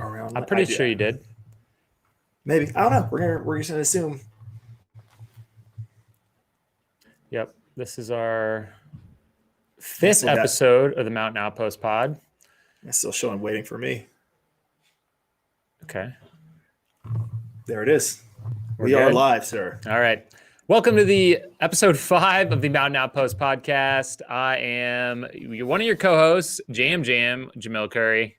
Around, I'm pretty sure you did. Maybe. I don't know. We're just gonna assume. Yep. This is our I fifth still got. episode of the Mountain Outpost pod. It's still showing waiting for me. Okay. There it is. We're We are good? live, sir. All right. Welcome to the episode 5 of the Mountain Outpost podcast. I am one of your co-hosts, Jamil Curry.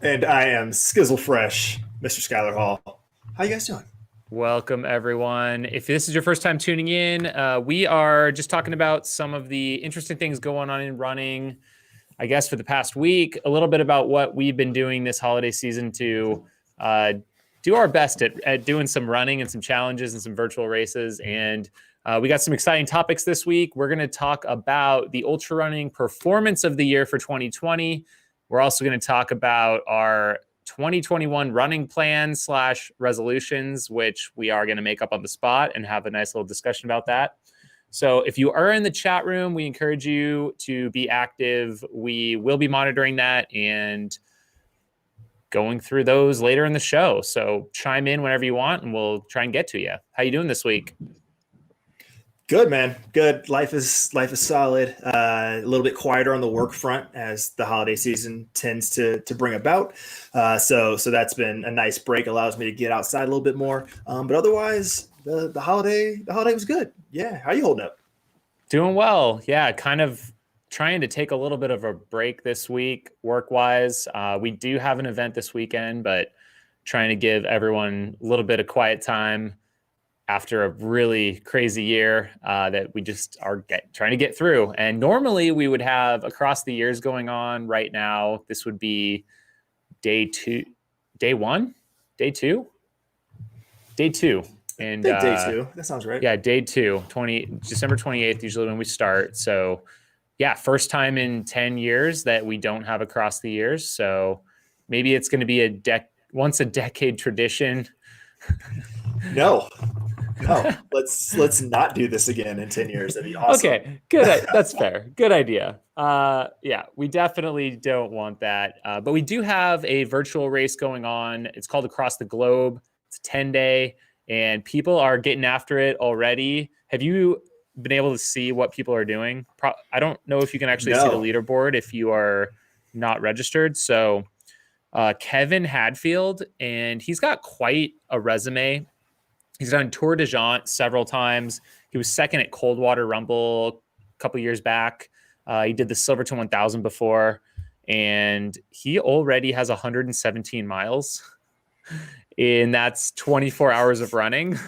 And I am Skizzle Fresh, Mr. Skylar Hall. How you guys doing? Welcome, everyone. If this is your first time tuning in, we are just talking about some of the interesting things going on in running, I guess, for the past week, a little bit about what we've been doing this holiday season to do our best at doing some running and some challenges and some virtual races. And we got some exciting topics this week. We're going to talk about the ultra running performance of the year for 2020. We're also going to talk about our 2021 running plans / resolutions, which we are going to make up on the spot and have a nice little discussion about that. So if you are in the chat room, we encourage you to be active. We will be monitoring that and going through those later in the show. So chime in whenever you want and we'll try and get to you. How you doing this week? Good, man. Good. Life is solid. A little bit quieter on the work front as the holiday season tends to bring about. So that's been a nice break. Allows me to get outside a little bit more. But otherwise, the holiday was good. Yeah. How you holding up? Doing well. Yeah, kind of trying to take a little bit of a break this week, work-wise. We do have an event this weekend, but trying to give everyone a little bit of quiet time after a really crazy year that we just are trying to get through. And normally we would have across the years going on right now. This would be day 2. And day 2. That sounds right. Yeah, day 2, December 28th, usually when we start. So yeah, first time in 10 years that we don't have across the years. So maybe it's going to be once a decade tradition. No, let's not do this again in 10 years. That'd be awesome. Okay, good. That's fair. Good idea. Yeah, we definitely don't want that. But we do have a virtual race going on. It's called Across the Globe. It's a 10-day, and people are getting after it already. Have you been able to see what people are doing? I don't know if you can actually see the leaderboard if you are not registered. So Kevin Hadfield, and he's got quite a resume. He's done Tour de Jaunt several times. He was second at Coldwater Rumble a couple years back. He did the Silverton 1000 before, and he already has 117 miles, and that's 24 hours of running.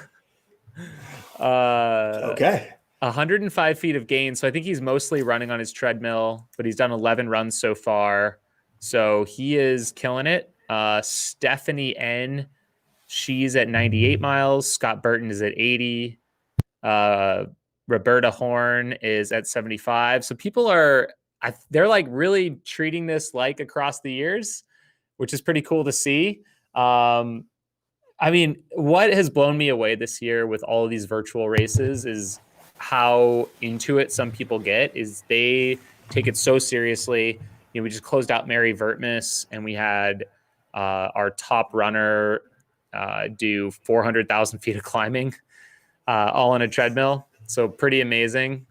Okay. 105 feet of gain. So I think he's mostly running on his treadmill, but he's done 11 runs so far. So he is killing it. Stephanie N., she's at 98 miles. Scott Burton is at 80. Roberta Horn is at 75. So people they're like really treating this like across the years, which is pretty cool to see. I mean, what has blown me away this year with all of these virtual races is how into it some people get. Is they take it so seriously. You know, we just closed out Mary Vertmus, and we had our top runner do 400,000 feet of climbing, all on a treadmill. So pretty amazing.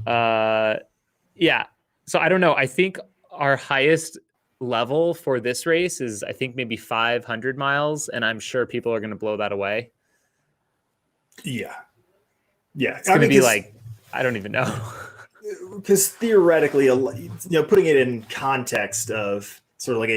Yeah. So I don't know. I think our highest level for this race is, I think, maybe 500 miles. And I'm sure people are going to blow that away. Yeah. It's going to be like, I don't even know. Because theoretically, putting it in context of sort of like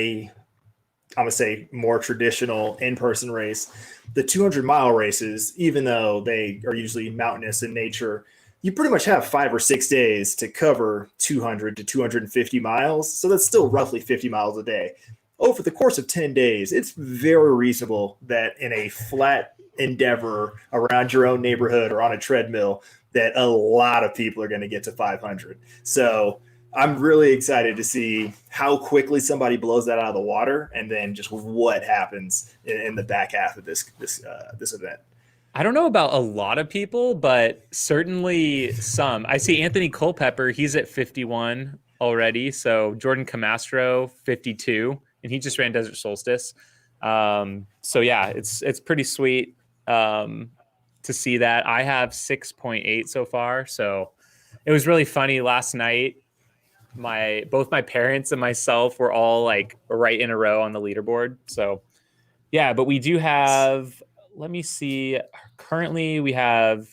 I'm going to say more traditional in-person race, the 200-mile races, even though they are usually mountainous in nature, you pretty much have 5 or 6 days to cover 200 to 250 miles. So that's still roughly 50 miles a day. Over the course of 10 days, it's very reasonable that in a flat endeavor around your own neighborhood or on a treadmill, that a lot of people are going to get to 500. So I'm really excited to see how quickly somebody blows that out of the water, and then just what happens in the back half of this event. I don't know about a lot of people, but certainly some. I see Anthony Culpepper, he's at 51 already. So Jordan Camastro, 52. and he just ran Desert Solstice. So yeah, it's pretty sweet to see that. I have 6.8 so far. So it was really funny last night. Both my parents and myself were all like right in a row on the leaderboard. So yeah, but we do have, let me see, currently we have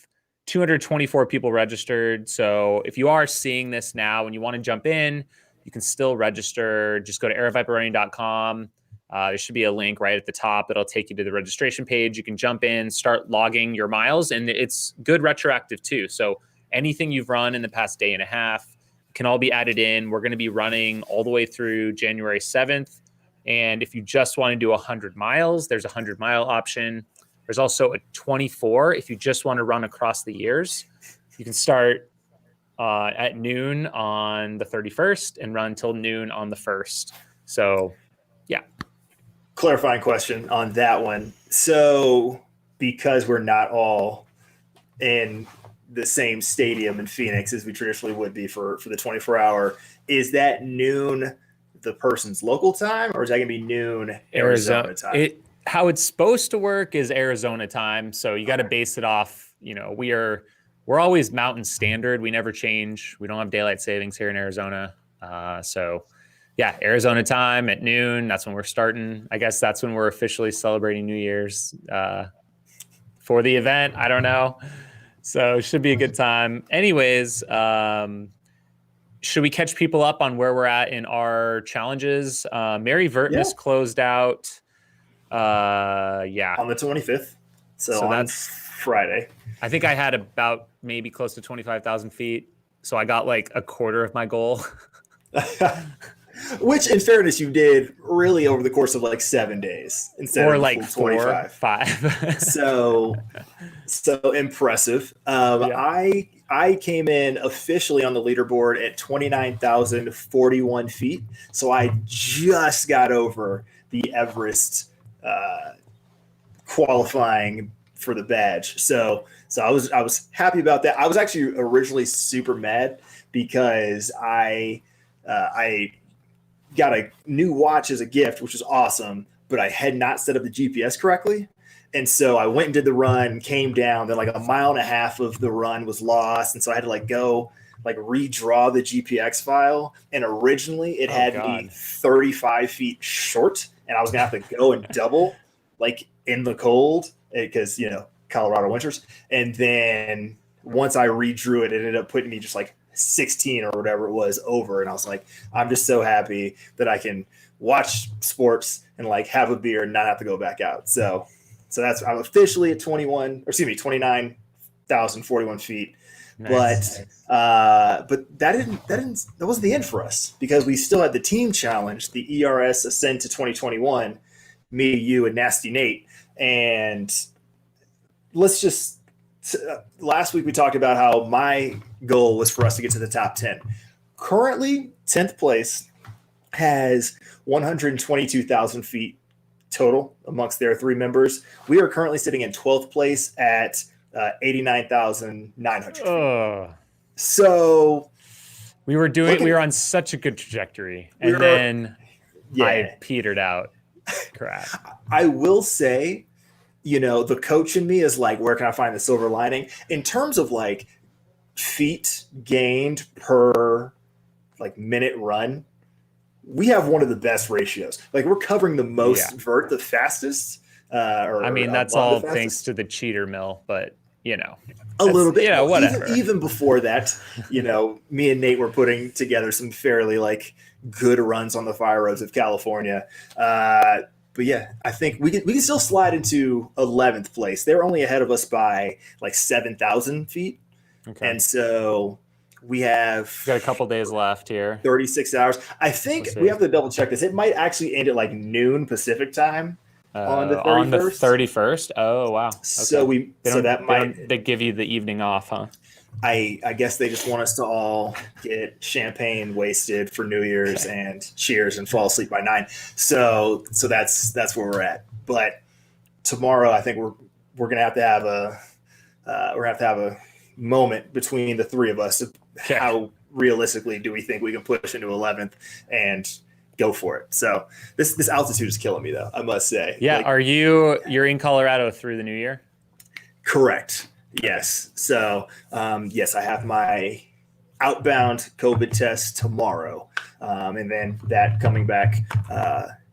224 people registered. So if you are seeing this now and you want to jump in, you can still register. Just go to airviperrunning.com. There should be a link right at the top that'll take you to the registration page. You can jump in, start logging your miles, and it's good retroactive too. So anything you've run in the past day and a half can all be added in. We're going to be running all the way through January 7th. And if you just want to do 100 miles, there's a 100-mile option. There's also a 24 if you just want to run across the years. You can start at noon on the 31st and run till noon on the 1st. So, yeah. Clarifying question on that one. So, because we're not all in the same stadium in Phoenix as we traditionally would be for the 24-hour, is that noon the person's local time, or is that going to be noon Arizona time? How it's supposed to work is Arizona time. So you got to base it off, we're always Mountain Standard. We never change. We don't have daylight savings here in Arizona. So yeah, Arizona time at noon. That's when we're starting. I guess that's when we're officially celebrating New Year's for the event. I don't know. So it should be a good time. Anyways, should we catch people up on where we're at in our challenges? Mary Vertmus closed out. On the 25th. So that's Friday. I think I had about maybe close to 25,000 feet. So I got like a quarter of my goal. Which, in fairness, you did really over the course of like 7 days instead of like 4, 5. So impressive. I came in officially on the leaderboard at 29,041 feet. So I just got over the Everest qualifying for the badge. So I was happy about that. I was actually originally super mad because I got a new watch as a gift, which was awesome, but I had not set up the GPS correctly. And so I went and did the run, came down, then like a mile and a half of the run was lost. And so I had to go redraw the GPX file. And originally it had me 35 feet short, and I was going to have to go and double in the cold because, Colorado winters. And then once I redrew it, it ended up putting me just 16 or whatever it was over. And I was like, I'm just so happy that I can watch sports and have a beer and not have to go back out. So I'm officially at 29,041 feet. Nice. But that wasn't the end for us, because we still had the team challenge, the ERS Ascend to 2021, me, you, and Nasty Nate. And last week we talked about how my goal was for us to get to the top 10. Currently, 10th place has 122,000 feet total amongst their 3 members. We are currently sitting in 12th place at 89,900 feet. So we were on such a good trajectory, and then I petered out. Crap. I will say, the coach in me is where can I find the silver lining? In terms of feet gained per minute run, we have one of the best ratios. We're covering the most vert the fastest. That's all thanks to the cheater mill, but a little bit. Whatever. Even before that, me and Nate were putting together some fairly good runs on the fire roads of California. But yeah, I think we can still slide into 11th place. They're only ahead of us by 7,000 feet. Okay. And so we have got a couple days left here. 36 hours. I think we have to double check this. It might actually end at noon Pacific time on the 31st. On the 31st? Oh, wow. Okay. So they give you the evening off, huh? I guess they just want us to all get champagne wasted for New Year's and cheers and fall asleep by 9. So that's where we're at. But tomorrow, I think we're gonna have to have a moment between the 3 of us of how realistically do we think we can push into 11th, and go for it. So this altitude is killing me, though, I must say. Yeah. Like, You're in Colorado through the new year? correct. Yes. So, yes, I have my outbound COVID test tomorrow. And then that coming back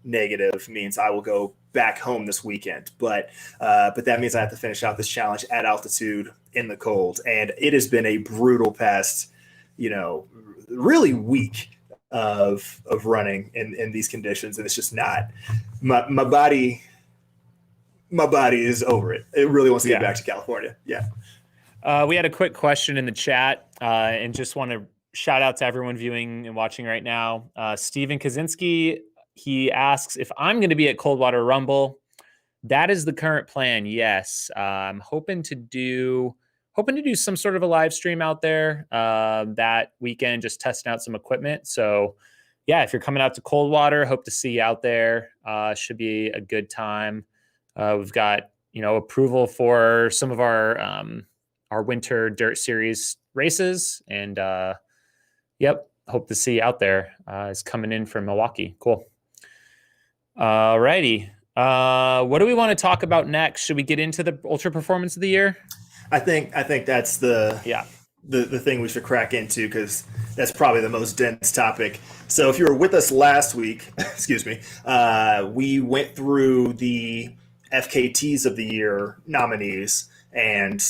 negative means I will go back home this weekend. But that means I have to finish out this challenge at altitude in the cold. And it has been a brutal past, really week of running in these conditions. And it's just not my body. My body is over it. It really wants to get back to California. Yeah. We had a quick question in the chat and just want to shout out to everyone viewing and watching right now. Steven Kaczynski, he asks if I'm going to be at Coldwater Rumble. That is the current plan. Yes. I'm hoping to do some sort of a live stream out there that weekend, just testing out some equipment. So yeah, if you're coming out to Coldwater, hope to see you out there. Should be a good time. We've got, approval for some of our winter dirt series races, and hope to see you out there. Is coming in from Milwaukee. Cool. Alrighty. What do we want to talk about next? Should we get into the ultra performance of the year? I think that's the thing we should crack into, because that's probably the most dense topic. So if you were with us last week, excuse me, we went through the FKTs of the year nominees and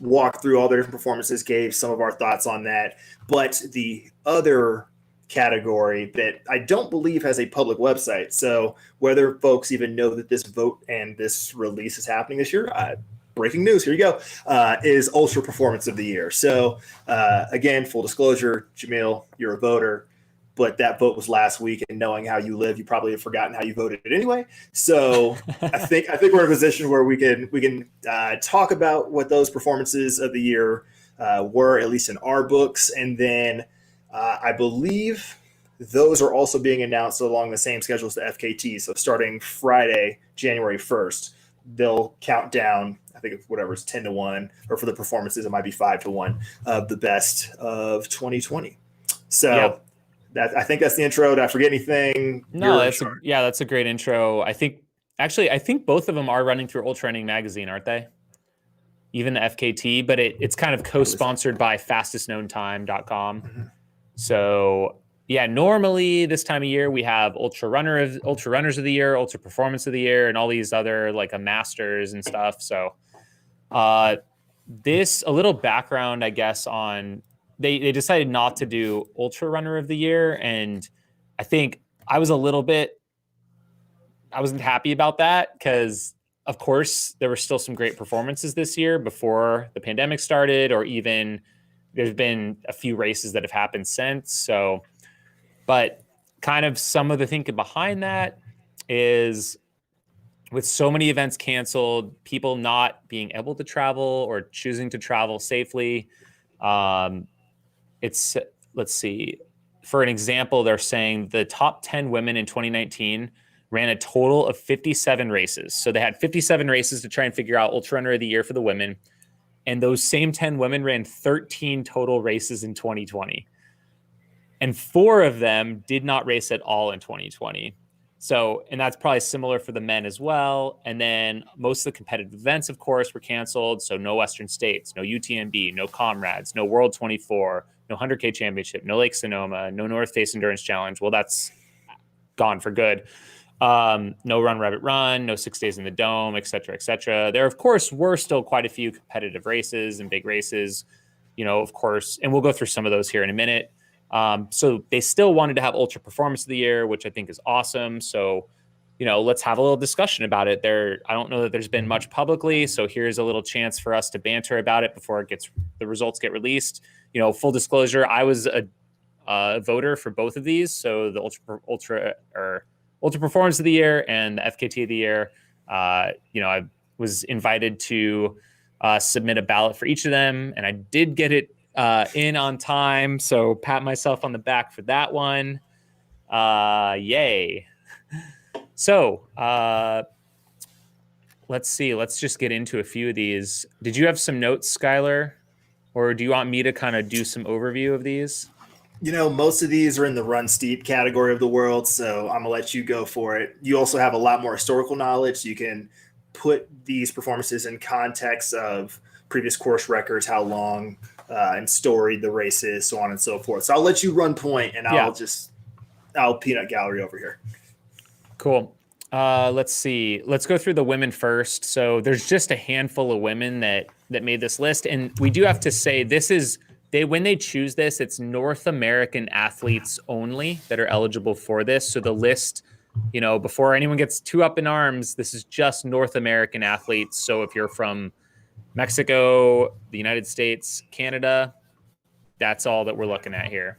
walked through all their different performances, gave some of our thoughts on that. But the other category that I don't believe has a public website, so whether folks even know that this vote and this release is happening this year, breaking news, here you go, is Ultra Performance of the Year. So again, full disclosure, Jamil, you're a voter, but that vote was last week, and knowing how you live, you probably have forgotten how you voted anyway. So I think we're in a position where we can talk about what those performances of the year were, at least in our books, and then I believe those are also being announced along the same schedule as the FKT. So starting Friday, January 1st, they'll count down, I think whatever's 10-1, or for the performances, it might be 5-1 of the best of 2020. So I think that's the intro. Did I forget anything? No, that's a great intro. I think both of them are running through Ultra Running Magazine, aren't they? Even the FKT, but it's kind of co-sponsored by fastestknowntime.com. Mm-hmm. So yeah, normally this time of year we have Ultra Runners of the Year, Ultra Performance of the Year, and all these other like a Masters and stuff. So this a little background, I guess, on they decided not to do Ultra Runner of the Year, and I think I wasn't happy about that, because of course there were still some great performances this year before the pandemic started, or even there's been a few races that have happened since. So, but kind of some of the thinking behind that is, with so many events canceled, people not being able to travel or choosing to travel safely. Let's see, for an example, they're saying the top 10 women in 2019 ran a total of 57 races. So they had 57 races to try and figure out Ultra Runner of the Year for the women. And those same 10 women ran 13 total races in 2020. And 4 of them did not race at all in 2020. So, and that's probably similar for the men as well. And then most of the competitive events, of course, were canceled. So no Western States, no UTMB, no Comrades, no World 24, no 100K Championship, no Lake Sonoma, no North Face Endurance Challenge. Well, that's gone for good. No Run Rabbit Run, no 6 Days in the Dome, et cetera, et cetera. There, of course, were still quite a few competitive races and big races, of course, and we'll go through some of those here in a minute. So they still wanted to have Ultra Performance of the Year, which I think is awesome. So, let's have a little discussion about it. I don't know that there's been much publicly, so here's a little chance for us to banter about it before the results get released. Full disclosure, I was a voter for both of these. So the Ultra Performance of the Year and the FKT of the Year. I was invited to submit a ballot for each of them, and I did get it in on time. So pat myself on the back for that one. Yay. So let's see. Let's just get into a few of these. Did you have some notes, Skylar? Or do you want me to kind of do some overview of these? Most of these are in the run steep category of the world, so I'm gonna let you go for it. You also have a lot more historical knowledge. So you can put these performances in context of previous course records, how long and storied the race is, so on and so forth. So I'll let you run point, and Yeah. I'll peanut gallery over here. Cool. Let's see. Let's go through the women first. So there's just a handful of women that made this list, and we do have to say this is when they choose this, it's North American athletes only that are eligible for this. So the list, before anyone gets too up in arms, this is just North American athletes. So if you're from Mexico, the United States, Canada, that's all that we're looking at here.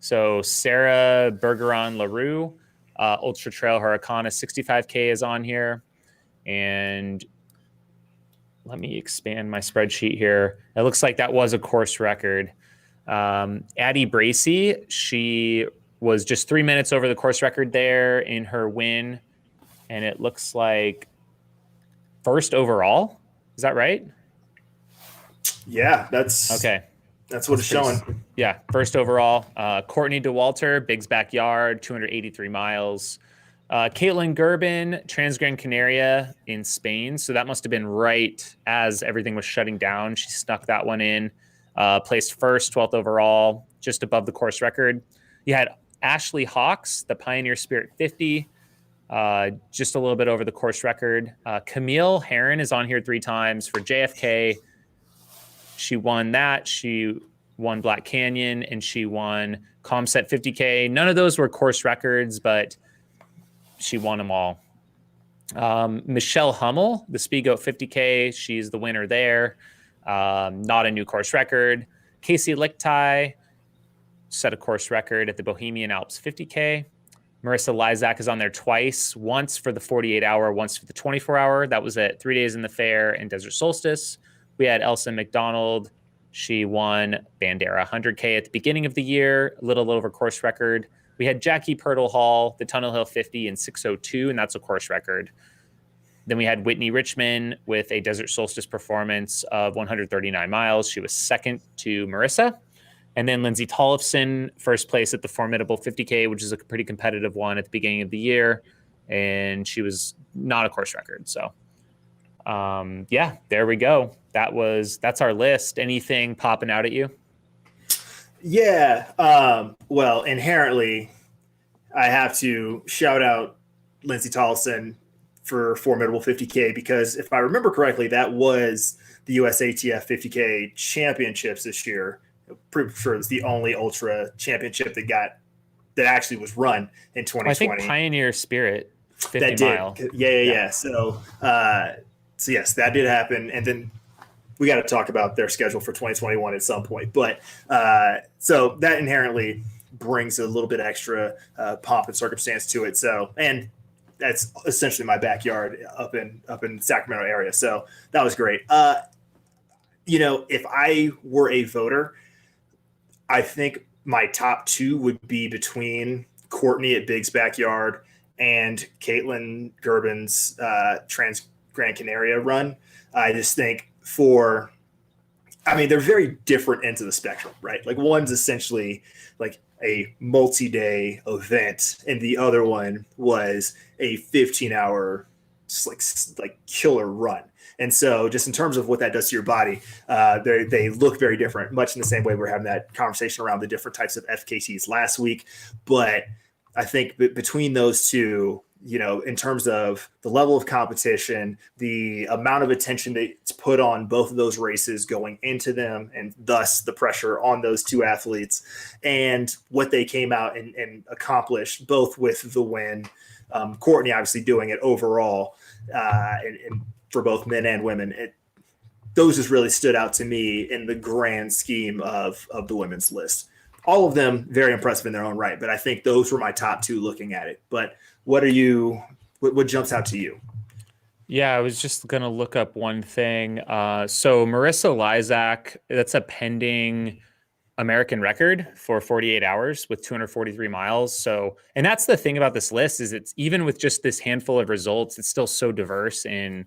So Sarah Bergeron LaRue, Ultra Trail Hurricane 65K is on here. And let me expand my spreadsheet here. It looks like that was a course record. Addie Bracey, she was just 3 minutes over the course record there in her win. And it looks like first overall. Is that right? Yeah, that's okay. That's what it's showing. Yeah, first overall. Courtney DeWalter, Big's Backyard, 283 miles. Caitlin Gerbin, Transgran Canaria in Spain. So that must have been right as everything was shutting down. She snuck that one in. Placed first, 12th overall, just above the course record. You had Ashley Hawks, the Pioneer Spirit 50, just a little bit over the course record. Camille Herron is on here 3 times for JFK. She won that. She won Black Canyon, and she won Comset 50K. None of those were course records, but she won them all. Michelle Hummel, the Speedgoat 50K, she's the winner there. Not a new course record. Casey Lichtai set a course record at the Bohemian Alps 50K. Marissa Lysak is on there twice, once for the 48-hour, once for the 24-hour. That was at 3 days in the fair and Desert Solstice. We had Elsa McDonald. She won Bandera 100K at the beginning of the year, a little over course record. We had Jackie Pirtle Hall, the Tunnel Hill 50 in 6:02, and that's a course record. Then we had Whitney Richmond with a Desert Solstice performance of 139 miles. She was second to Marissa. And then Lindsay Tollefson, first place at the Formidable 50K, which is a pretty competitive one at the beginning of the year. And she was not a course record. So, yeah, there we go. That's our list. Anything popping out at you? Yeah. Well, inherently, I have to shout out Lindsay Tollefson for Formidable 50K, because if I remember correctly, that was the USATF 50K championships this year. Pretty sure it's the only ultra championship that actually was run in 2020. I think Pioneer Spirit 50 that mile. Did. Yeah. So yes, that did happen. And then we got to talk about their schedule for 2021 at some point. But so that inherently brings a little bit extra pomp and circumstance to it. So, and that's essentially my backyard up in Sacramento area. So that was great. If I were a voter, I think my top 2 would be between Courtney at Big's Backyard and Caitlin Gerbin's Trans Gran Canaria run. I just think they're very different ends of the spectrum, right? Like one's essentially like a multi-day event, and the other one was a 15-hour like killer run. And so just in terms of what that does to your body, they look very different, much in the same way we're having that conversation around the different types of FKTs last week. But I think between those two, in terms of the level of competition, the amount of attention that's put on both of those races going into them, and thus the pressure on those 2 athletes, and what they came out and accomplished, both with the win, Courtney obviously doing it overall, and for both men and women, those just really stood out to me in the grand scheme of the women's list. All of them very impressive in their own right, but I think those were my top 2 looking at it. But what jumps out to you? Yeah, I was just going to look up one thing. So Marissa Lysak, that's a pending American record for 48 hours with 243 miles. So, and that's the thing about this list, is it's even with just this handful of results, it's still so diverse. And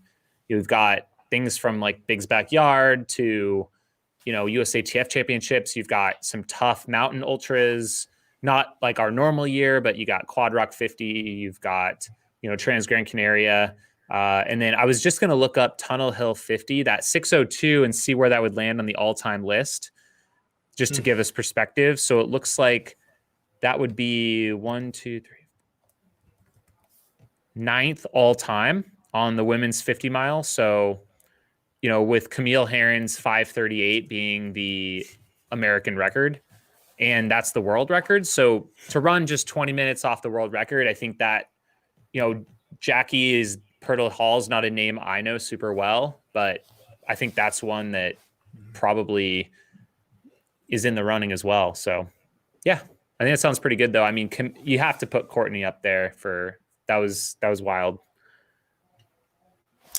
you've got things from like Big's Backyard to USATF championships. You've got some tough mountain ultras, not like our normal year, but you got Quad Rock 50. You've got, Trans Gran Canaria. And then I was just going to look up Tunnel Hill 50, that 602, and see where that would land on the all-time list, just to give us perspective. So it looks like that would be 9th all-time on the women's 50 mile. So, with Camille Herron's 5:38 being the American record, and that's the world record. So to run just 20 minutes off the world record, I think that, Jackie Pirtle Hall's not a name I know super well, but I think that's one that probably is in the running as well. So yeah, I think it sounds pretty good though. I mean, you have to put Courtney up there for that was wild.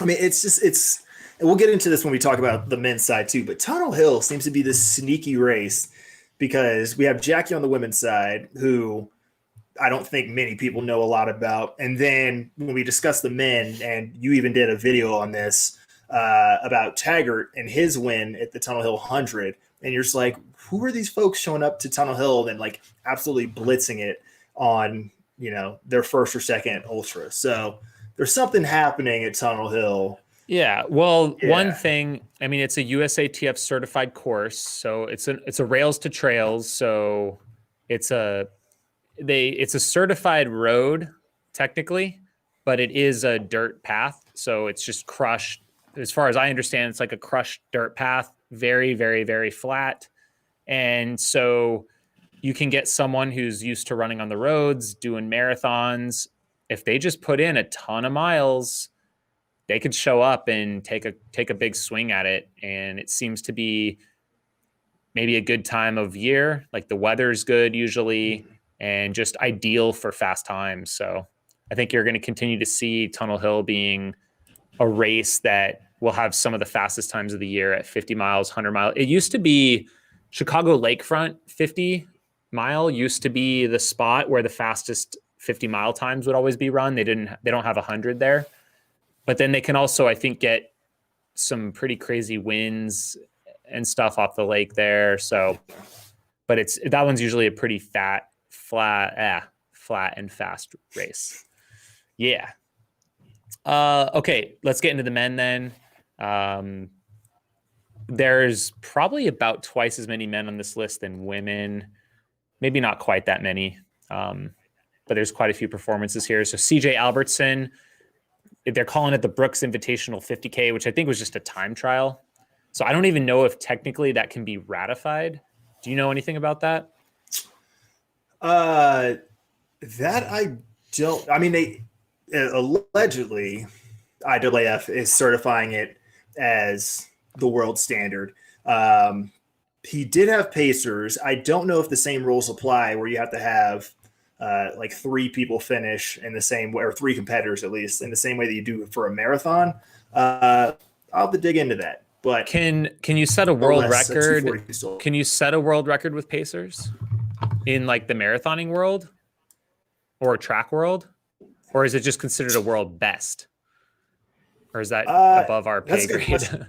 I mean, it's and we'll get into this when we talk about the men's side too, but Tunnel Hill seems to be this sneaky race because we have Jackie on the women's side, who I don't think many people know a lot about. And then when we discuss the men, and you even did a video on this about Taggart and his win at the Tunnel Hill 100, and you're just like, who are these folks showing up to Tunnel Hill and like absolutely blitzing it on, their first or second ultra? So there's something happening at Tunnel Hill. Yeah. Well, one thing, I mean, it's a USATF certified course, so it's a rails to trails. So it's a certified road technically, but it is a dirt path. So it's just crushed. As far as I understand, it's like a crushed dirt path, very, very, very flat. And so you can get someone who's used to running on the roads, doing marathons. If they just put in a ton of miles, they could show up and take a big swing at it. And it seems to be maybe a good time of year. Like the weather's good usually, and just ideal for fast times. So I think you're going to continue to see Tunnel Hill being a race that will have some of the fastest times of the year at 50 miles, 100 miles. It used to be Chicago Lakefront 50 mile used to be the spot where the fastest 50 mile times would always be run. They don't have 100 there. But then they can also, I think, get some pretty crazy winds and stuff off the lake there. So, but that one's usually a pretty flat and fast race. Yeah. Okay, let's get into the men then. There's probably about twice as many men on this list than women. Maybe not quite that many, but there's quite a few performances here. So CJ Albertson, they're calling it the Brooks Invitational 50K, which I think was just a time trial. So I don't even know if technically that can be ratified. Do you know anything about that? That I don't. I mean, they allegedly IAAF is certifying it as the world standard. He did have pacers. I don't know if the same rules apply where you have to have like 3 people finish in the same way, or 3 competitors at least, in the same way that you do for a marathon. I'll have to dig into that. But can you set a world record? Can you set a world record with pacers in like the marathoning world or track world, or is it just considered a world best, or is that above our pay grade?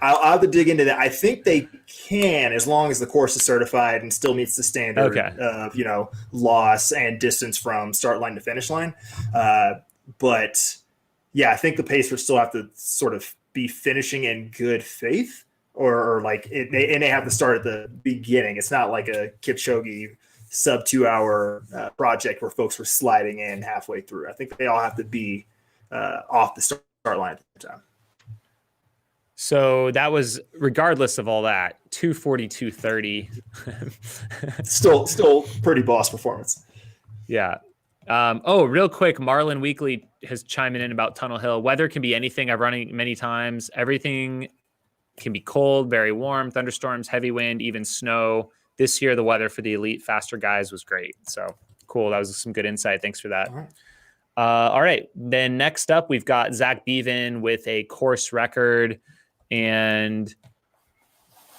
I'll have to dig into that. I think they can, as long as the course is certified and still meets the standard of, loss and distance from start line to finish line. But yeah, I think the pacers still have to sort of be finishing in good faith, or like and they have to start at the beginning. It's not like a Kipchoge sub 2 hour project where folks were sliding in halfway through. I think they all have to be off the start line at the time. So that was, regardless of all that, 2:42:30. still pretty boss performance. Yeah. Real quick, Marlon Weekly has chimed in about Tunnel Hill. Weather can be anything. I've run it many times. Everything can be cold, very warm, thunderstorms, heavy wind, even snow. This year, the weather for the elite faster guys was great. So cool. That was some good insight. Thanks for that. All right. Then next up, we've got Zach Beaven with a course record. And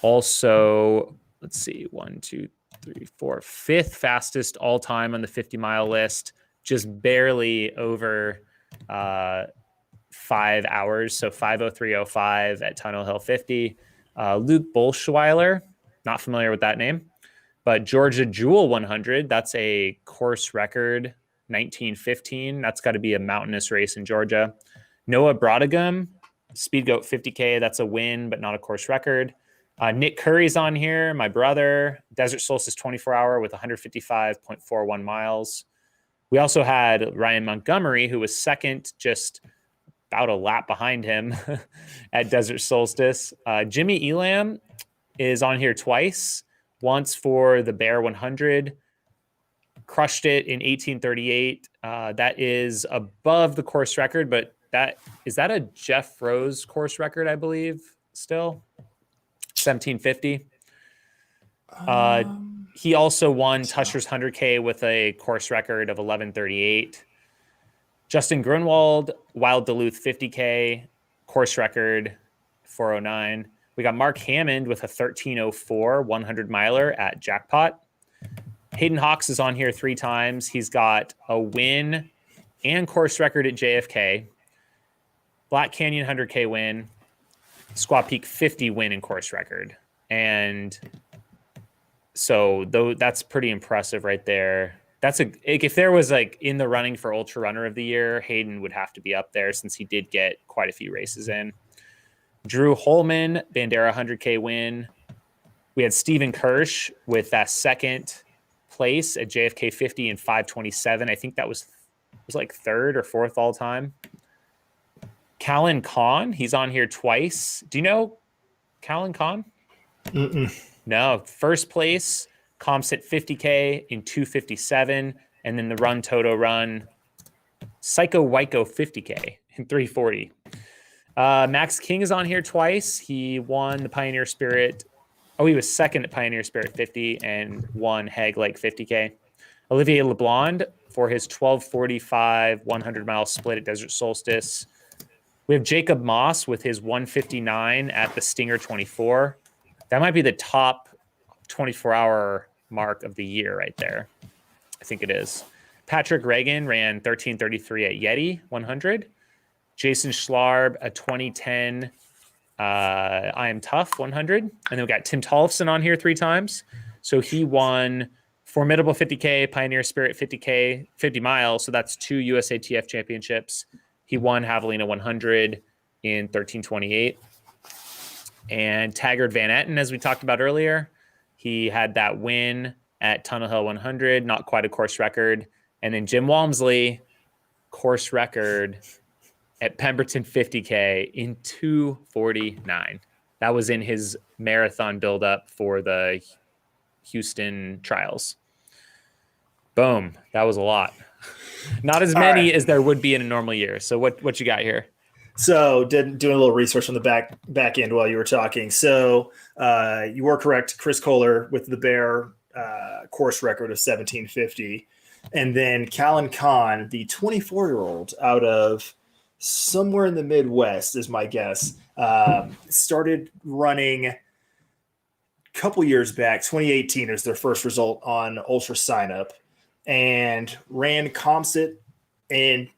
also, let's see, 1, 2, 3, 4, 5th fastest all time on the 50 mile list, just barely over 5 hours. So 5:03:05 at Tunnel Hill 50. Luke Bolschweiler, not familiar with that name, but Georgia Jewel 100. That's a course record, 1915. That's got to be a mountainous race in Georgia. Noah Brodegum, Speed Goat 50K. That's a win, but not a course record. Nick Curry's on here, my brother, Desert Solstice 24-hour with 155.41 miles. We also had Ryan Montgomery, who was second, just about a lap behind him at Desert Solstice. Jimmy Elam is on here twice, once for the Bear 100, crushed it in 1838. That is above the course record, but is that a Jeff Rose course record, I believe, still? 1750. He also won Tusher's 100K with a course record of 1138. Justin Grunwald, Wild Duluth 50K, course record 409. We got Mark Hammond with a 1304 100 miler at Jackpot. Hayden Hawks is on here 3 times. He's got a win and course record at JFK. Black Canyon 100K win. Squaw Peak 50 win and course record. And so that's pretty impressive right there. If there was like in the running for Ultra Runner of the Year, Hayden would have to be up there since he did get quite a few races in. Drew Holman, Bandera 100K win. We had Stephen Kirsch with that second place at JFK 50 in 5:27. I think that was like 3rd or 4th all time. Callan Kahn, he's on here twice. Do you know Callan Kahn? No, first place, Comsit 50K in 2:57, and then the Run Toto Run, Psycho Wyco 50K in 3:40. Max King is on here twice. He won the Pioneer Spirit. Oh, he was second at Pioneer Spirit 50 and won Hag Lake 50K. Olivier LeBlond for his 12:45 100-mile split at Desert Solstice. We have Jacob Moss with his 1:59 at the Stinger 24. That might be the top 24-hour mark of the year right there. I think it is. Patrick Reagan ran 13:33 at Yeti 100. Jason Schlarb, a 2010 I Am Tough 100. And then we got Tim Tollefson on here 3 times. So he won Formidable 50K, Pioneer Spirit 50K, 50 miles. So that's 2 USATF championships. He won Javelina 100 in 13:28. And Taggart Van Etten, as we talked about earlier, he had that win at Tunnel Hill 100, not quite a course record. And then Jim Walmsley, course record at Pemberton 50K in 2:49. That was in his marathon buildup for the Houston trials. Boom. That was a lot. Not as many as there would be in a normal year. So what you got here? So doing a little research on the back end while you were talking. So you were correct. Chris Kohler with the Bear course record of 1750. And then Callan Kahn, the 24-year-old out of somewhere in the Midwest is my guess, started running a couple years back. 2018 was their first result on Ultra Signup, and ran Comsit in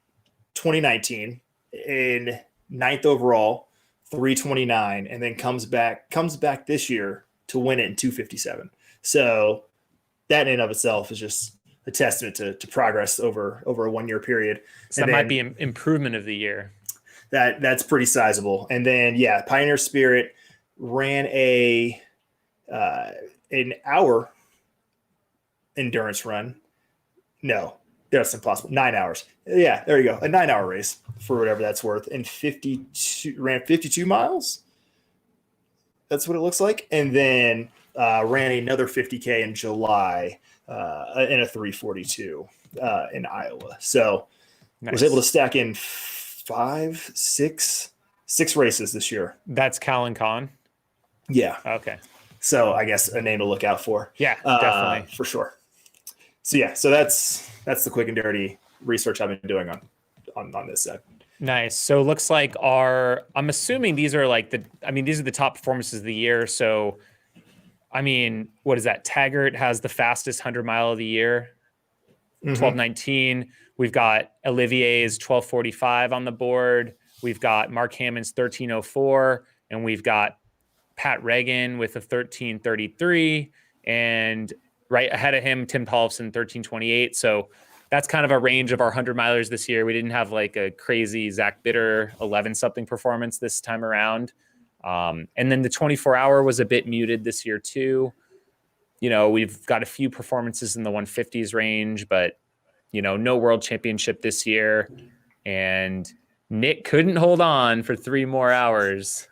2019 in 9th overall, 329, and then comes back this year to win it in 257. So that in and of itself is just a testament to progress over a 1-year period. So that might be an improvement of the year. That's pretty sizable. And then, Pioneer Spirit ran an hour endurance run. No, that's impossible. 9 hours. Yeah, there you go. A 9-hour race for whatever that's worth. And ran 52 miles. That's what it looks like. And then ran another 50K in July in a 3:42 in Iowa. So nice. Was able to stack in 6 races this year. That's Callan Kahn? Yeah. Okay. So I guess a name to look out for. Yeah, definitely. For sure. So that's the quick and dirty research I've been doing on this side. Nice. So it looks like I'm assuming these are these are the top performances of the year. So, what is that? Taggart has the fastest 100-mile of the year, 12:19. We've got Olivier's 12:45 on the board. We've got Mark Hammond's 13:04, and we've got Pat Reagan with a 13:33, and right ahead of him, Tim Tollefson 13:28. So that's kind of a range of our 100 milers this year. We didn't have like a crazy Zach Bitter 11 something performance this time around. And then the 24-hour was a bit muted this year too. We've got a few performances in the 150s range, but no world championship this year. And Nick couldn't hold on for 3 more hours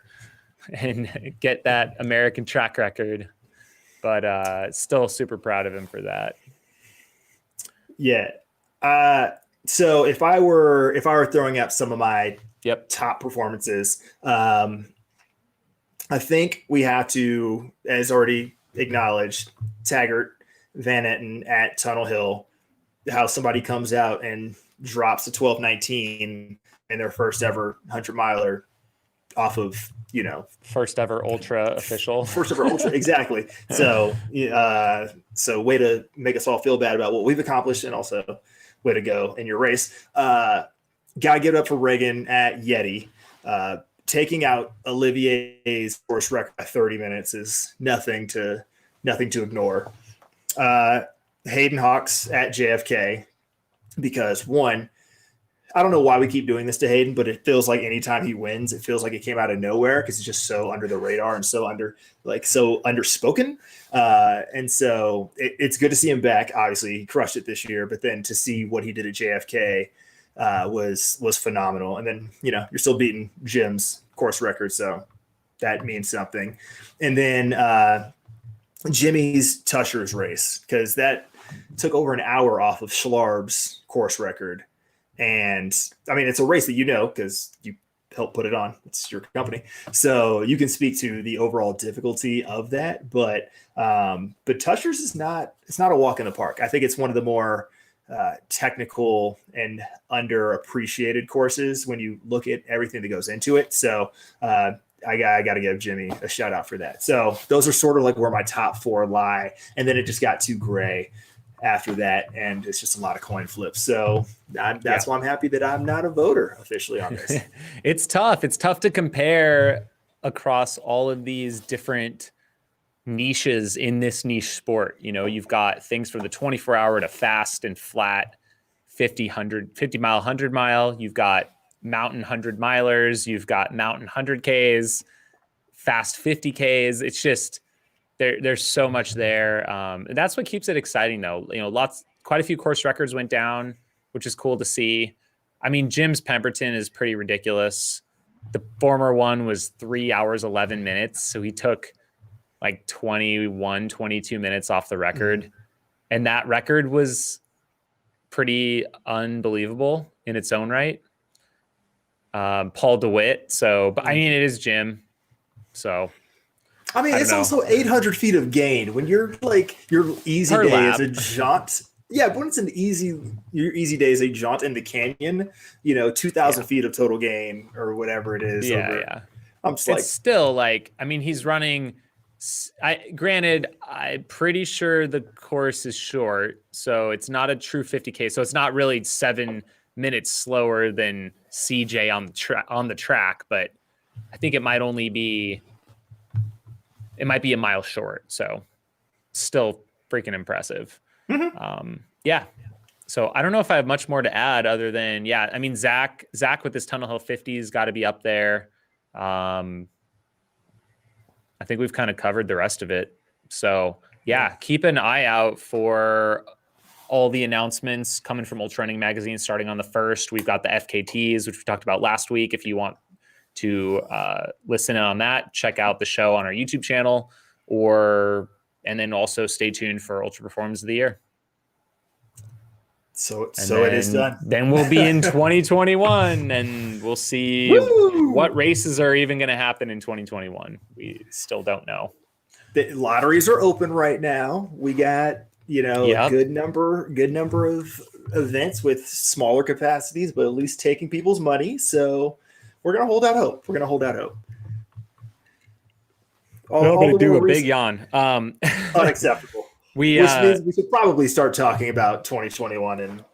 and get that American track record, but still super proud of him for that. Yeah. So if I were throwing up some of my top performances, I think we have to, as already acknowledged, Taggart, Van Etten at Tunnel Hill, how somebody comes out and drops a 12:19 in their first ever 100 miler off of, first ever ultra official. First ever ultra, exactly. So, so way to make us all feel bad about what we've accomplished, and also way to go in your race. Gotta give it up for Reagan at Yeti. Taking out Olivier's course record by 30 minutes is nothing to ignore. Hayden Hawks at JFK, because one, I don't know why we keep doing this to Hayden, but it feels like anytime he wins, it feels like it came out of nowhere because he's just so under the radar and so underspoken. And so it's good to see him back. Obviously, he crushed it this year, but then to see what he did at JFK was phenomenal. And then you're still beating Jim's course record, so that means something. And then Jimmy's Tusher's race, because that took over an hour off of Schlarb's course record. And I mean, it's a race that because you helped put it on. It's your company, so you can speak to the overall difficulty of that. But Tusher's is not. It's not a walk in the park. I think it's one of the more technical and underappreciated courses when you look at everything that goes into it. So I got to give Jimmy a shout out for that. So those are sort of like where my top 4 lie, and then it just got too gray after that, and it's just a lot of coin flips. So that's why I'm happy that I'm not a voter officially on this. It's tough. It's tough to compare across all of these different niches in this niche sport. You've got things from the 24-hour to fast and flat 50 mile, 100 mile. You've got mountain 100 milers. You've got mountain 100Ks, fast 50Ks. It's just, there's so much there. And that's what keeps it exciting though. Quite a few course records went down, which is cool to see. I mean, Jim's Pemberton is pretty ridiculous. The former one was 3 hours, 11 minutes. So he took like 21, 22 minutes off the record. Mm-hmm. And that record was pretty unbelievable in its own right. Paul DeWitt. So, but I mean, it is Jim. So, I mean, it's also 800 feet of gain when you're like your easy day lap. is a jaunt. Yeah, but when it's your easy day is a jaunt in the canyon, 2,000 feet of total gain or whatever it is. Yeah. I'm just it's still like, I mean, he's running. Granted, I'm pretty sure the course is short, so it's not a true 50K. So it's not really 7 minutes slower than CJ on the track, but I think it might be a mile short. So still freaking impressive. Mm-hmm. So I don't know if I have much more to add other than, I mean, Zach with his Tunnel Hill 50's got to be up there. I think we've kind of covered the rest of it. So keep an eye out for all the announcements coming from Ultra Running Magazine starting on the 1st. We've got the FKTs, which we talked about last week. If you want to listen in on that, check out the show on our YouTube channel, and then also stay tuned for Ultra Performance of the Year. So it is done. Then we'll be in 2021 and we'll see what races are even going to happen in 2021. We still don't know. The lotteries are open right now. We got, a good number of events with smaller capacities, but at least taking people's money. So we're going to hold out hope. I'm going to do a big yawn. Unacceptable. Which means we should probably start talking about 2021 and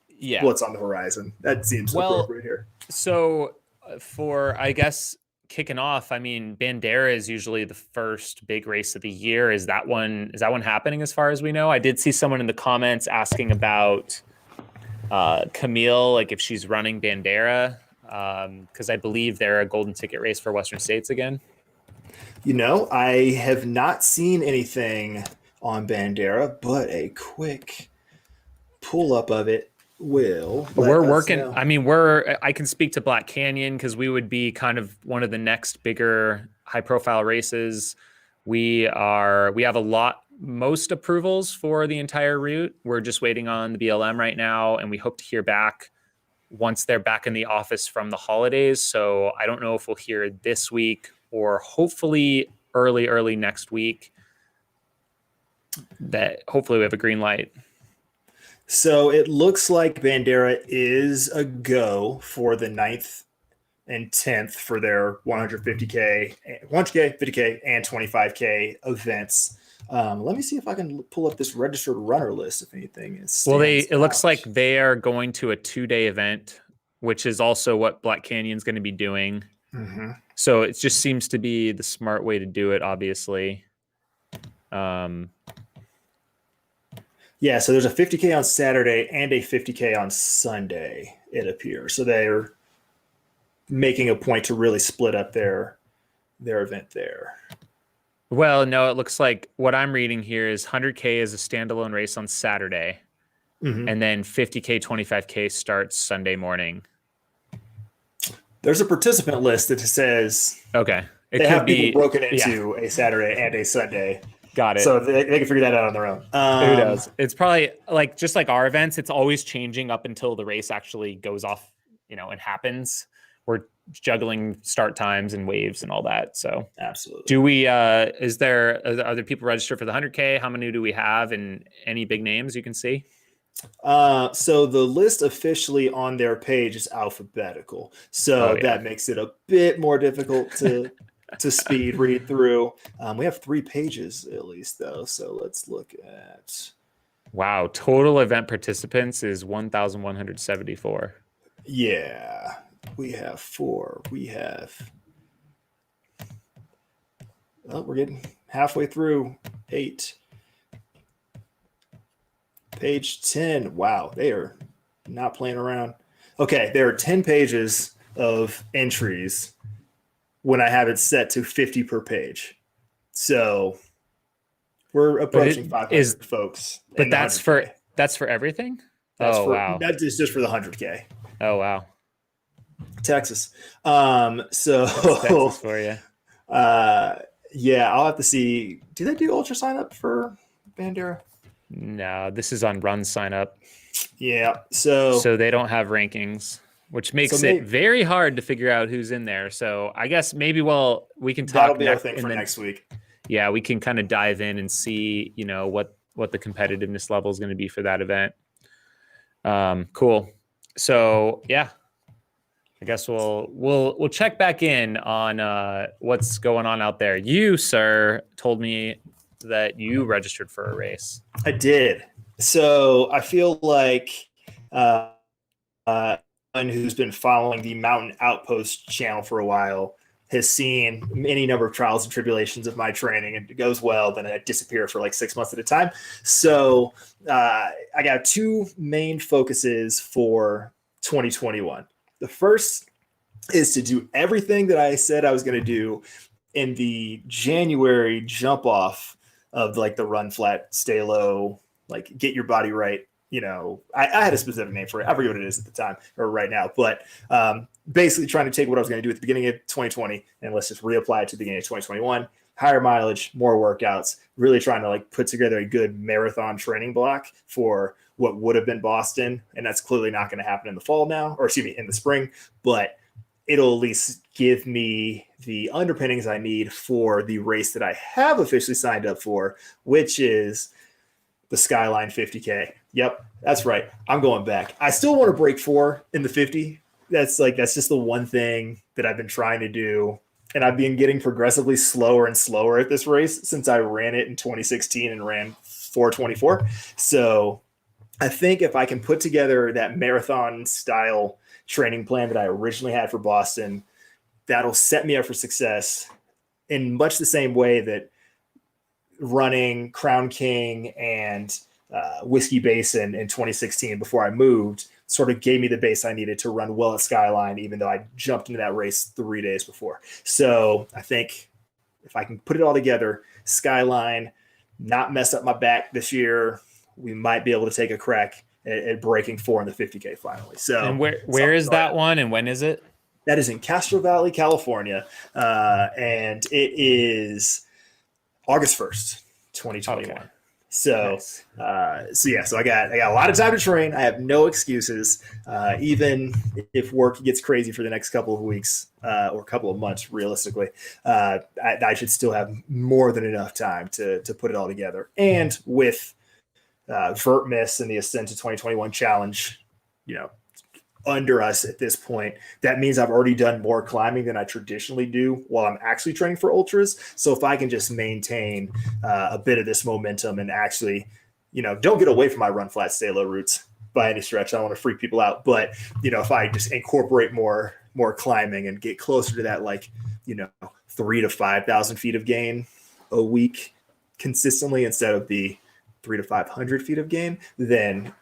what's on the horizon. That seems appropriate here. So for, I guess, kicking off, I mean, Bandera is usually the first big race of the year. Is that one happening as far as we know? I did see someone in the comments asking about Camille, like if she's running Bandera, because I believe they're a golden ticket race for Western States again. I have not seen anything on Bandera, but a quick pull up of it will. We're working. I mean, I can speak to Black Canyon because we would be kind of one of the next bigger high profile races. We have most approvals for the entire route. We're just waiting on the BLM right now, and we hope to hear back once they're back in the office from the holidays. So I don't know if we'll hear this week or hopefully early next week that hopefully we have a green light. So it looks like Bandera is a go for the 9th and 10th for their 150K, 100K, 50K, and 25K events. Let me see if I can pull up this registered runner list if anything is. Well, it looks like they are going to a 2-day event, which is also what Black Canyon's going to be doing. Mm-hmm. So it just seems to be the smart way to do it, obviously. Yeah, so there's a 50K on Saturday and a 50K on Sunday, it appears. So they're making a point to really split up their event there. Well, no, it looks like what I'm reading here is 100K is a standalone race on Saturday, and then 50K, 25K starts Sunday morning. There's a participant list that says okay, they have people broken into a Saturday and a Sunday. Got it. So they can figure that out on their own. Who knows? It's probably just like our events. It's always changing up until the race actually goes off, and happens. We're juggling start times and waves and all that. So absolutely. Do we? Are there people registered for the 100K? How many do we have? And any big names you can see? So the list officially on their page is alphabetical. So that makes it a bit more difficult to speed read through. We have 3 pages at least though. So let's look at. Wow. Total event participants is 1,174. Yeah. We have 4. We're getting halfway through 8. Page 10. Wow. They are not playing around. Okay. There are 10 pages of entries when I have it set to 50 per page. So we're approaching 500 folks. But that's for everything? Wow. That is just for the 100K. Oh, wow. Texas. Texas for you. Yeah, I'll have to see. Do they do ultra sign up for Bandera? No, this is on run sign up. Yeah. So they don't have rankings, which makes it very hard to figure out who's in there. So I guess maybe we can talk. That'll be our thing for next week. Yeah, we can kind of dive in and see, what the competitiveness level is going to be for that event. Cool. So yeah, I guess we'll check back in on what's going on out there. You, sir, told me that you registered for a race. I did. So I feel like who's been following the Mountain Outpost channel for a while has seen any number of trials and tribulations of my training, and it goes well, then I disappear for like 6 months at a time. So I got 2 main focuses for 2021. The first is to do everything that I said I was going to do in the January jump off of like the run flat, stay low, like get your body right. I had a specific name for it. I forget what it is at the time or right now, but basically trying to take what I was going to do at the beginning of 2020 and let's just reapply it to the beginning of 2021, higher mileage, more workouts, really trying to like put together a good marathon training block for what would have been Boston. And that's clearly not going to happen in the fall now, or excuse me, in the spring, but it'll at least give me the underpinnings I need for the race that I have officially signed up for, which is the Skyline 50K. Yep, that's right. I'm going back. I still want to break 4 in the 50. That's just the one thing that I've been trying to do. And I've been getting progressively slower and slower at this race since I ran it in 2016 and ran 4:24. So I think if I can put together that marathon style training plan that I originally had for Boston, that'll set me up for success in much the same way that running Crown King and Whiskey Basin in 2016 before I moved sort of gave me the base I needed to run well at Skyline, even though I jumped into that race 3 days before. So I think if I can put it all together, Skyline, not mess up my back this year, we might be able to take a crack at breaking 4 in the 50K finally. So, and where is that one, and when is it? That is in Castro Valley, California, and it is August 1st, 2021. Okay. So, nice. So I got a lot of time to train. I have no excuses, even if work gets crazy for the next couple of weeks or couple of months. Realistically, I should still have more than enough time to put it all together. And with Vert Miss and the Ascent to 2021 challenge, under us at this point, that means I've already done more climbing than I traditionally do while I'm actually training for ultras. So if I can just maintain a bit of this momentum and actually, don't get away from my run flat, stay low roots by any stretch. I don't want to freak people out, but if I just incorporate more climbing and get closer to that, 3,000 to 5,000 feet of gain a week consistently instead of the 300 to 500 feet of gain, then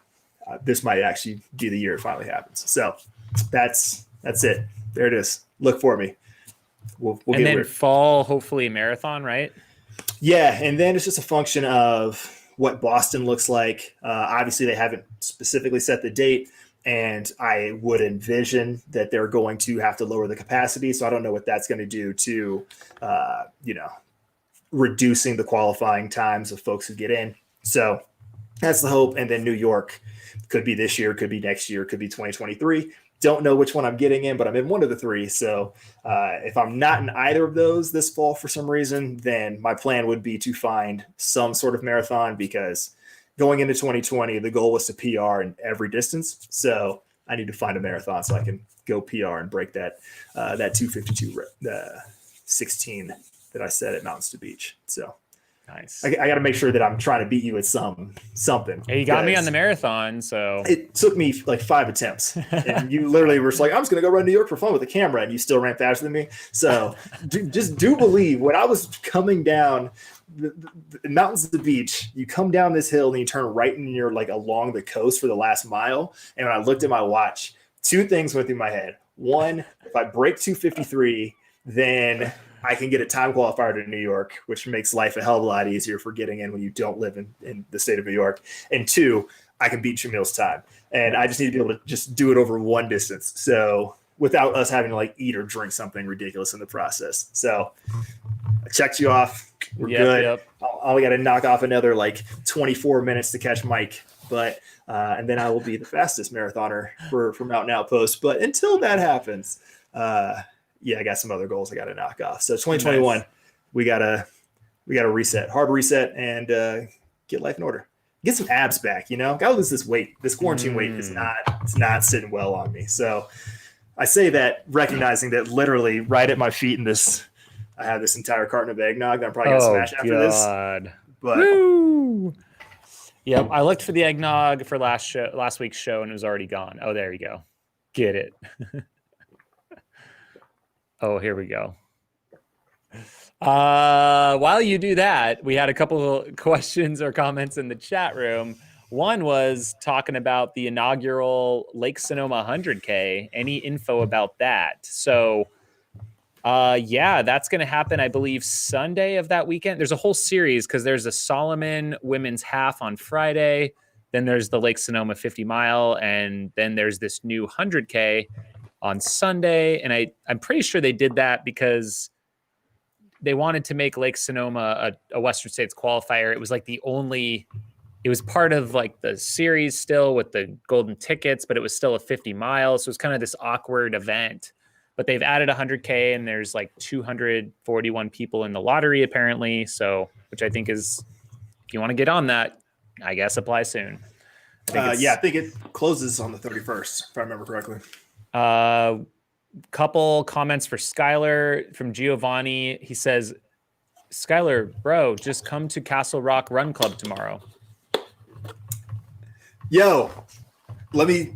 this might actually be the year it finally happens. So that's it. There it is. Look for me. We'll and get then weird. Fall, hopefully a marathon, right? Yeah, and then it's just a function of what Boston looks like. Obviously, they haven't specifically set the date, and I would envision that they're going to have to lower the capacity. So I don't know what that's going to do to, reducing the qualifying times of folks who get in. So that's the hope. And then New York could be this year, could be next year, could be 2023. Don't know which one I'm getting in, but I'm in one of the three. So if I'm not in either of those this fall for some reason, then my plan would be to find some sort of marathon, because going into 2020, the goal was to PR in every distance. So I need to find a marathon so I can go PR and break that 252 16 that I set at Mountains to Beach. So nice. I got to make sure that I'm trying to beat you at something. Hey, you got me on the marathon, so it took me like 5 attempts, and you literally were just like, "I'm just gonna go run New York for fun with a camera," and you still ran faster than me. So just believe when I was coming down the Mountains to the Beach, you come down this hill and you turn right and you're like along the coast for the last mile. And when I looked at my watch, 2 things went through my head. One, if I break 253, then I can get a time qualifier to New York, which makes life a hell of a lot easier for getting in when you don't live in the state of New York. And 2, I can beat Jamil's time. And I just need to be able to just do it over one distance. So without us having to like eat or drink something ridiculous in the process. So I checked you off. We're good. Yep. I only got to knock off another like 24 minutes to catch Mike. But and then I will be the fastest marathoner for Mountain Outpost. But until that happens, I got some other goals I got to knock off. So 2021, nice. we gotta reset, hard reset, and get life in order. Get some abs back. Gotta lose this weight. This quarantine weight is not sitting well on me. So I say that recognizing that literally right at my feet in this, I have this entire carton of eggnog that I'm probably gonna smash after this. But woo! Yep, I looked for the eggnog for last week's show, and it was already gone. Oh, there you go. Get it. Oh, here we go. While you do that, we had a couple of questions or comments in the chat room. One was talking about the inaugural Lake Sonoma 100K. Any info about that? So, that's going to happen, I believe, Sunday of that weekend. There's a whole series because there's a Solomon women's half on Friday. Then there's the Lake Sonoma 50 mile. And then there's this new 100K on Sunday. And I'm pretty sure they did that because they wanted to make Lake Sonoma a Western States qualifier. It was like it was part of like the series still with the golden tickets, but it was still a 50 miles. So it was kind of this awkward event, but they've added 100K and there's like 241 people in the lottery apparently. So, which I think is, if you want to get on that, I guess apply soon. I think it closes on the 31st, if I remember correctly. Couple comments for Skylar from Giovanni. He says, Skylar, bro, just come to Castle Rock Run Club tomorrow. Yo, let me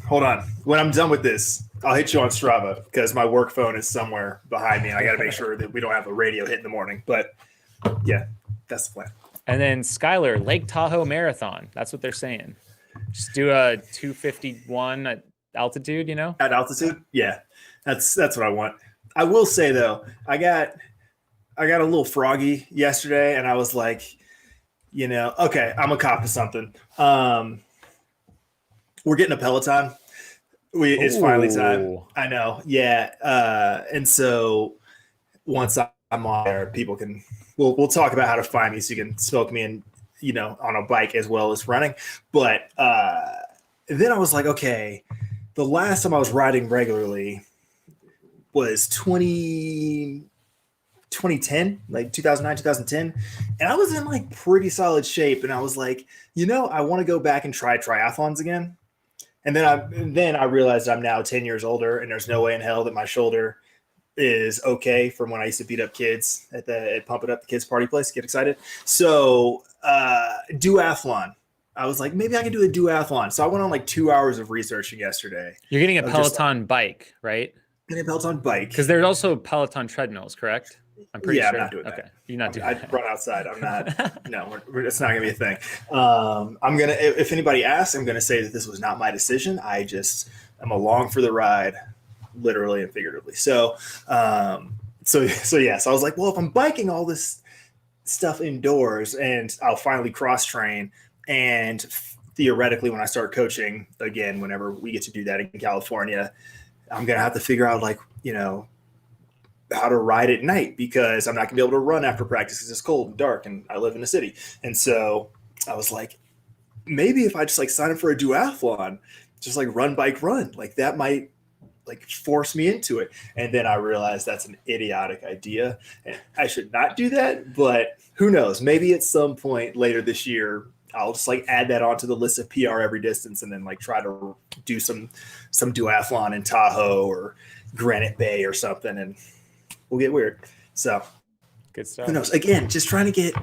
hold on. When I'm done with this, I'll hit you on Strava because my work phone is somewhere behind me. I got to make sure that we don't have a radio hit in the morning. But yeah, that's the plan. And then Skylar, Lake Tahoe Marathon. That's what they're saying. Just do a 251 at altitude, At altitude, yeah, that's what I want. I will say though, I got a little froggy yesterday, and I was like, okay, I'm a cop to something. We're getting a Peloton. It's finally time. I know, yeah. And so once I'm on there, people can we'll talk about how to find me, so you can smoke me and on a bike as well as running. But then I was like, okay, the last time I was riding regularly was 2010, like 2009, 2010. And I was in like pretty solid shape. And I was like, I want to go back and try triathlons again. And then I realized I'm now 10 years older, and there's no way in hell that my shoulder is okay from when I used to beat up kids at Pump It Up, the kids party place, get excited. So duathlon. I was like, maybe I can do a duathlon. So I went on like 2 hours of researching yesterday. You're getting a Peloton bike, right? Getting a Peloton bike. Because there's also Peloton treadmills, correct? I'm pretty sure. I'm not doing that. Okay, you're not doing that. I'd run outside. I'm not. No, it's not gonna be a thing. I'm gonna. If anybody asks, I'm gonna say that this was not my decision. I just am along for the ride, literally and figuratively. So yeah. So I was like, well, if I'm biking all this stuff indoors, and I'll finally cross train, and theoretically, when I start coaching again, whenever we get to do that in California, I'm gonna have to figure out how to ride at night, because I'm not gonna be able to run after practice because it's cold and dark and I live in a city. And so I was like, maybe if I just sign up for a duathlon, just run, bike, run, that might force me into it. And then I realized that's an idiotic idea and I should not do that, but who knows, maybe at some point later this year, I'll just add that onto the list of PR every distance, and then try to do some duathlon in Tahoe or Granite Bay or something, and we'll get weird. So good stuff. Who knows? Again, just trying to get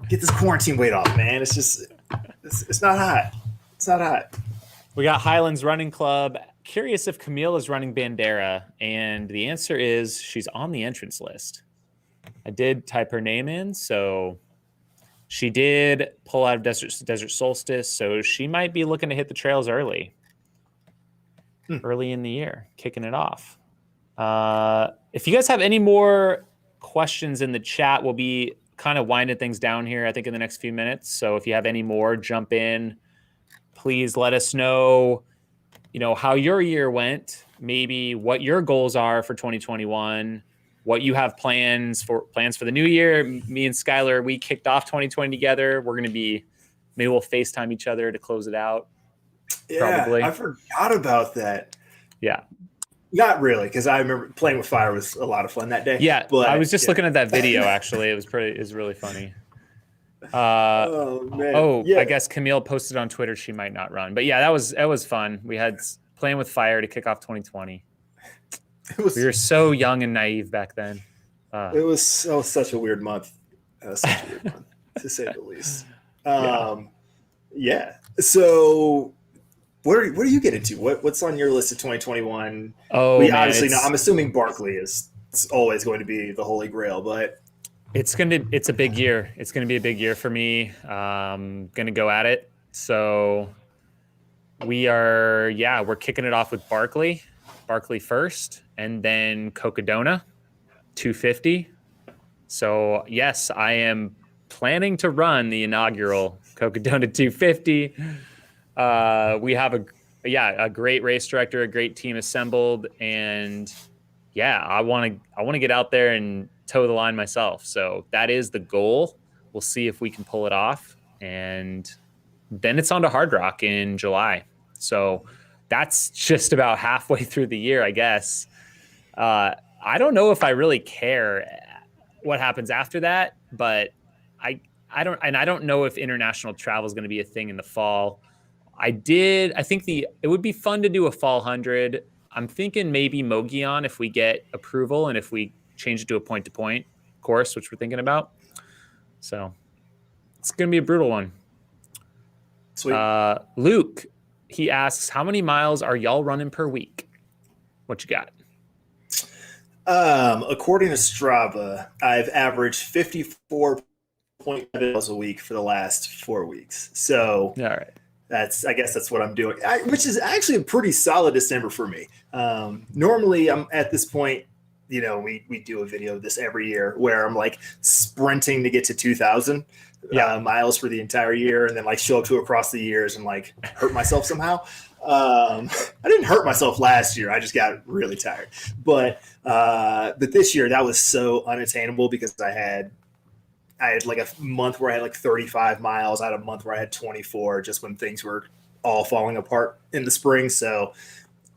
this quarantine weight off, man. It's just it's not hot. It's not hot. We got Hyland's Running Club. Curious if Camille is running Bandera, and the answer is she's on the entrance list. I did type her name in, so she did pull out of Desert Solstice, so she might be looking to hit the trails early in the year, kicking it off. If you guys have any more questions in the chat, we'll be kind of winding things down here, I think, in the next few minutes. So if you have any more, jump in. Please let us know, how your year went, maybe what your goals are for 2021, what you have plans for the new year. Me and Skylar, we kicked off 2020 together. We're going to maybe we'll FaceTime each other to close it out. Yeah, probably. I forgot about that. Yeah. Not really, because I remember playing with fire was a lot of fun that day. Yeah, but I was just looking at that video, actually. It was really funny. Oh, man. Yeah. I guess Camille posted on Twitter she might not run. But yeah, that was fun. We had playing with fire to kick off 2020. We were so young and naive back then. It was such a weird month. To say the least. Yeah. So what are you getting to? What's on your list of 2021? Obviously know. I'm assuming Barkley is always going to be the holy grail, but it's a big year. It's gonna be a big year for me. Gonna go at it. So we're kicking it off with Barkley first, and then Cocodona 250. So yes, I am planning to run the inaugural Cocodona 250. We have a great race director, a great team assembled, and I want to get out there and toe the line myself. So that is the goal. We'll see if we can pull it off, and then it's on to Hard Rock in July. So that's just about halfway through the year, I guess. I don't know if I really care what happens after that, but I don't know if international travel is going to be a thing in the fall. I think it would be fun to do a fall 100. I'm thinking maybe Mogollon if we get approval and if we change it to a point-to-point course, which we're thinking about. So it's going to be a brutal one. Sweet. Luke, he asks, how many miles are y'all running per week? What you got? According to Strava, I've averaged 54.7 miles a week for the last 4 weeks. So All right. I guess that's what I'm doing, which is actually a pretty solid December for me. Normally, I'm at this point, we do a video of this every year where I'm like sprinting to get to 2,000 miles for the entire year, and then like show up to across the years and like hurt myself somehow. I didn't hurt myself last year. I just got really tired. But this year that was so unattainable because I had like a month where I had like 35 miles. I had a month where I had 24 just when things were all falling apart in the spring. So,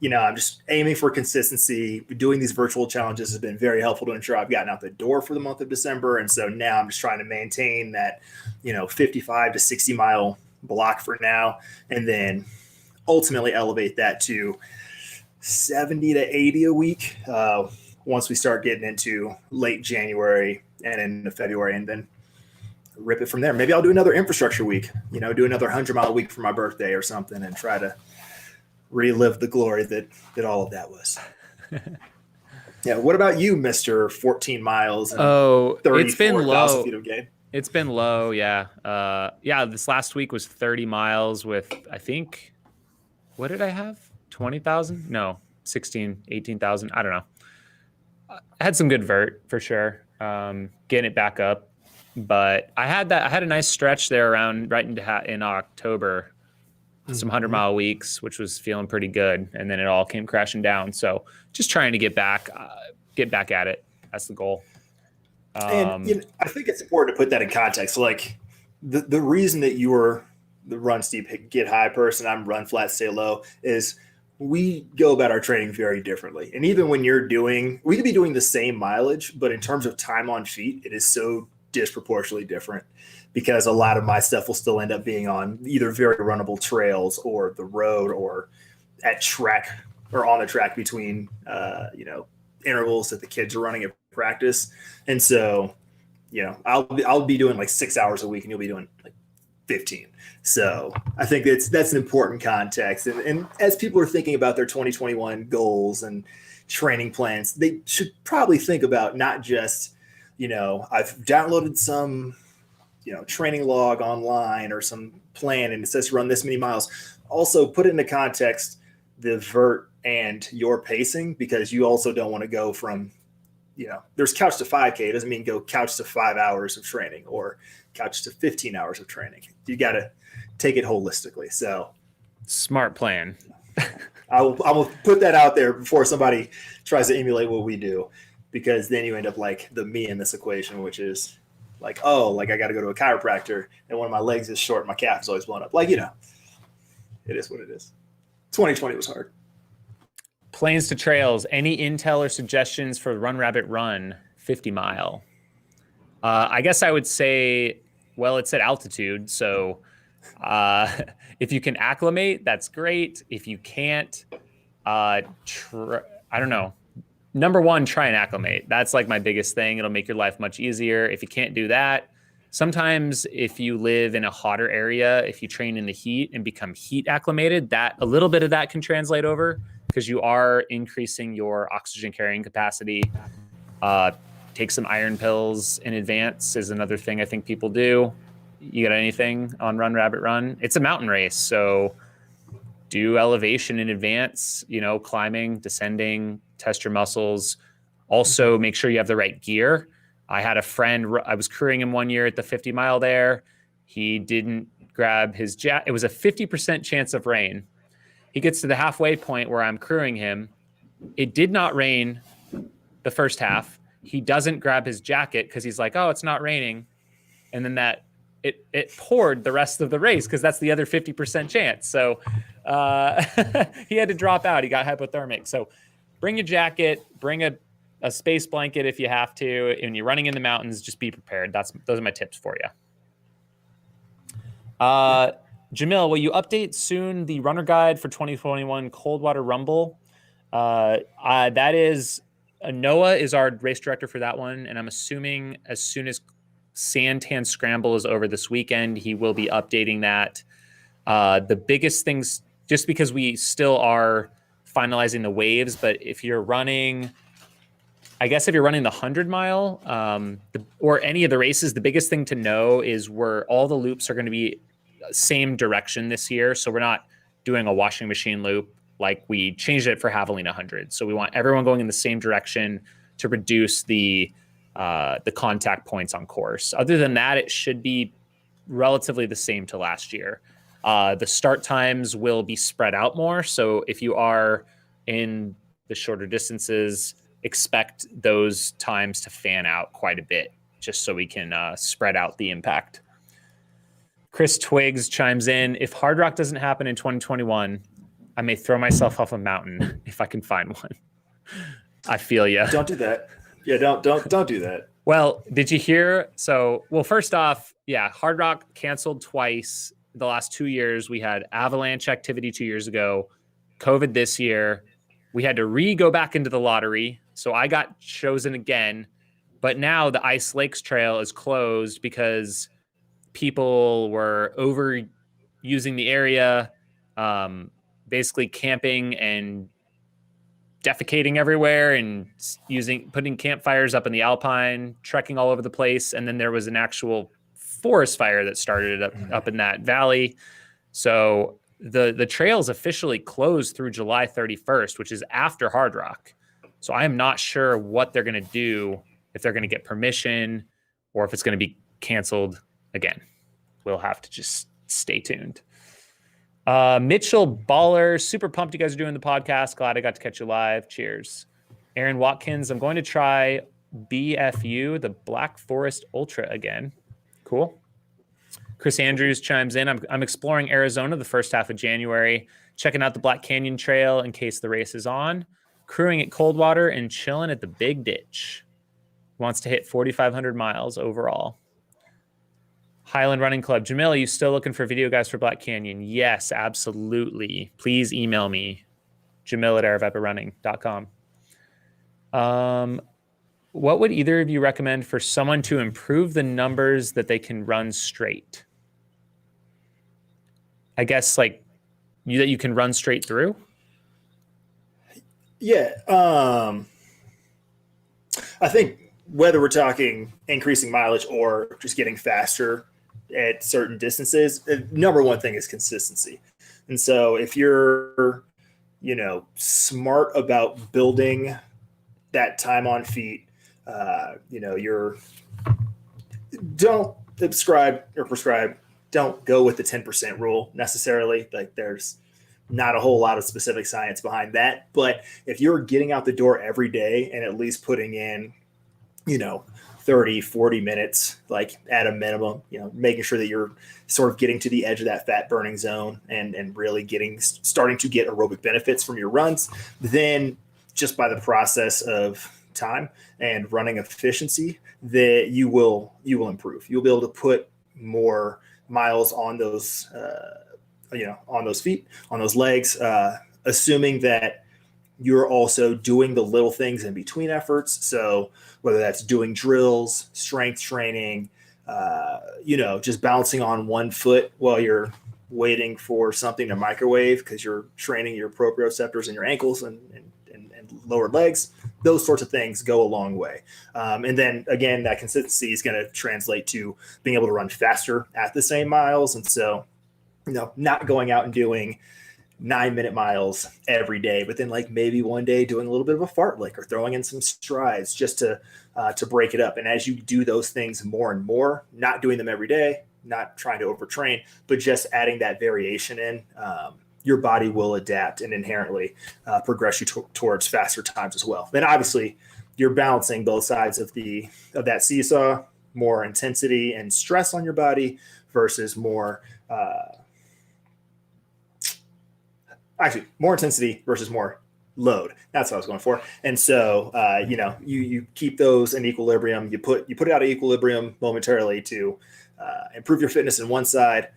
I'm just aiming for consistency. Doing these virtual challenges has been very helpful to ensure I've gotten out the door for the month of December. And so now I'm just trying to maintain that, 55 to 60 mile block for now. And then ultimately elevate that to 70 to 80 a week once we start getting into late January and into February, and then rip it from there. Maybe I'll do another infrastructure week, do another 100-mile week for my birthday or something and try to relive the glory that all of that was. Yeah. What about you, Mr. 14 miles and 34,000 feet of gain? It's been low. Yeah. This last week was 30 miles with, I think, what did I have? 20,000? No, 16, 18,000. I don't know. I had some good vert for sure. Getting it back up, but I had a nice stretch there around right in October, some 100-mile weeks, which was feeling pretty good. And then it all came crashing down. So just trying to get back at it. That's the goal. And I think it's important to put that in context. So like the reason that you were the run steep, get high person, I'm run flat, stay low, is we go about our training very differently. And even when we could be doing the same mileage, but in terms of time on feet, it is so disproportionately different because a lot of my stuff will still end up being on either very runnable trails or the road or at track or on the track between, intervals that the kids are running at practice. And so, I'll be doing like 6 hours a week and you'll be doing like 15. So I think that's an important context. And as people are thinking about their 2021 goals and training plans, they should probably think about not just, I've downloaded some, training log online or some plan and it says run this many miles. Also put it into context, the vert and your pacing, because you also don't want to go from, there's couch to 5K. It doesn't mean go couch to 5 hours of training or couch to 15 hours of training. You got to take it holistically. So smart plan. I will put that out there before somebody tries to emulate what we do, because then you end up like the me in this equation, which is like, I got to go to a chiropractor and one of my legs is short and my calf is always blown up. Like, it is what it is. 2020 was hard. Plains to trails. Any intel or suggestions for Run Rabbit Run 50 mile? I guess I would say, well, it's at altitude. So if you can acclimate, that's great. If you can't, I don't know. Number one, try and acclimate. That's like my biggest thing. It'll make your life much easier. If you can't do that, sometimes if you live in a hotter area, if you train in the heat and become heat acclimated, that a little bit of that can translate over because you are increasing your oxygen carrying capacity. Take some iron pills in advance is another thing I think people do. You got anything on Run Rabbit Run? It's a mountain race, so do elevation in advance, climbing, descending, test your muscles. Also, make sure you have the right gear. I had a friend, I was crewing him one year at the 50 mile there. He didn't grab his jacket. It was a 50% chance of rain. He gets to the halfway point where I'm crewing him. It did not rain the first half. He doesn't grab his jacket because he's like, oh, it's not raining. And then it poured the rest of the race because that's the other 50% chance. So he had to drop out. He got hypothermic. So bring your jacket, bring a space blanket if you have to. And you're running in the mountains, just be prepared. Those are my tips for you. Jamil, will you update soon the runner guide for 2021 Coldwater Rumble? That is Noah is our race director for that one. And I'm assuming as soon as Santan Scramble is over this weekend, he will be updating that. The biggest things, just because we still are finalizing the waves, but if you're running, I guess if you're running the 100-mile or any of the races, the biggest thing to know is where all the loops are going to be same direction this year. So we're not doing a washing machine loop like we changed it for Javelina 100. So we want everyone going in the same direction to reduce the contact points on course. Other than that, it should be relatively the same to last year. The start times will be spread out more. So if you are in the shorter distances, expect those times to fan out quite a bit, just so we can spread out the impact. Chris Twiggs chimes in, if Hard Rock doesn't happen in 2021, I may throw myself off a mountain if I can find one. I feel you. Don't do that. Yeah, don't do that. Well, did you hear? So, well, first off, yeah, Hard Rock canceled twice the last 2 years. We had avalanche activity 2 years ago, COVID this year. We had to go back into the lottery. So I got chosen again. But now the Ice Lakes Trail is closed because people were overusing the area, basically camping and defecating everywhere and putting campfires up in the Alpine, trekking all over the place. And then there was an actual forest fire that started up in that valley. So the trail's officially closed through July 31st, which is after Hard Rock. So I am not sure what they're going to do, if they're going to get permission or if it's going to be canceled again. We'll have to just stay tuned. Mitchell Baller, super pumped you guys are doing the podcast. Glad I got to catch you live. Cheers. Aaron Watkins, I'm going to try BFU, the Black Forest Ultra again. Cool. Chris Andrews chimes in. I'm exploring Arizona the first half of January, checking out the Black Canyon Trail in case the race is on, crewing at Coldwater, and chilling at the Big Ditch. Wants to hit 4,500 miles overall. Hyland Running Club. Jamil, are you still looking for video guys for Black Canyon? Yes, absolutely. Please email me, jamil@araveparunning.com. What would either of you recommend for someone to improve the numbers that they can run straight? I guess like that you can run straight through? Yeah. I think whether we're talking increasing mileage or just getting faster at certain distances, the number one thing is consistency. And so if you're, smart about building that time on feet, don't don't go with the 10% rule necessarily. Like there's not a whole lot of specific science behind that. But if you're getting out the door every day and at least putting in, 30, 40 minutes, like at a minimum, making sure that you're sort of getting to the edge of that fat burning zone and really starting to get aerobic benefits from your runs, then just by the process of time and running efficiency, that you will improve. You'll be able to put more miles on those, on those feet, on those legs, assuming that you're also doing the little things in between efforts. So whether that's doing drills, strength training, just bouncing on one foot while you're waiting for something to microwave because you're training your proprioceptors in your ankles and lower legs, those sorts of things go a long way. And then again, that consistency is going to translate to being able to run faster at the same miles. And so, not going out and doing 9-minute miles every day, but then like maybe one day doing a little bit of a fartlek or throwing in some strides just to break it up. And as you do those things more and more, not doing them every day, not trying to overtrain, but just adding that variation in, your body will adapt and inherently progress you towards faster times as well. Then obviously you're balancing both sides of that seesaw, more intensity and stress on your body versus more intensity versus more load. That's what I was going for. And so, you keep those in equilibrium. You put it out of equilibrium momentarily to improve your fitness in one side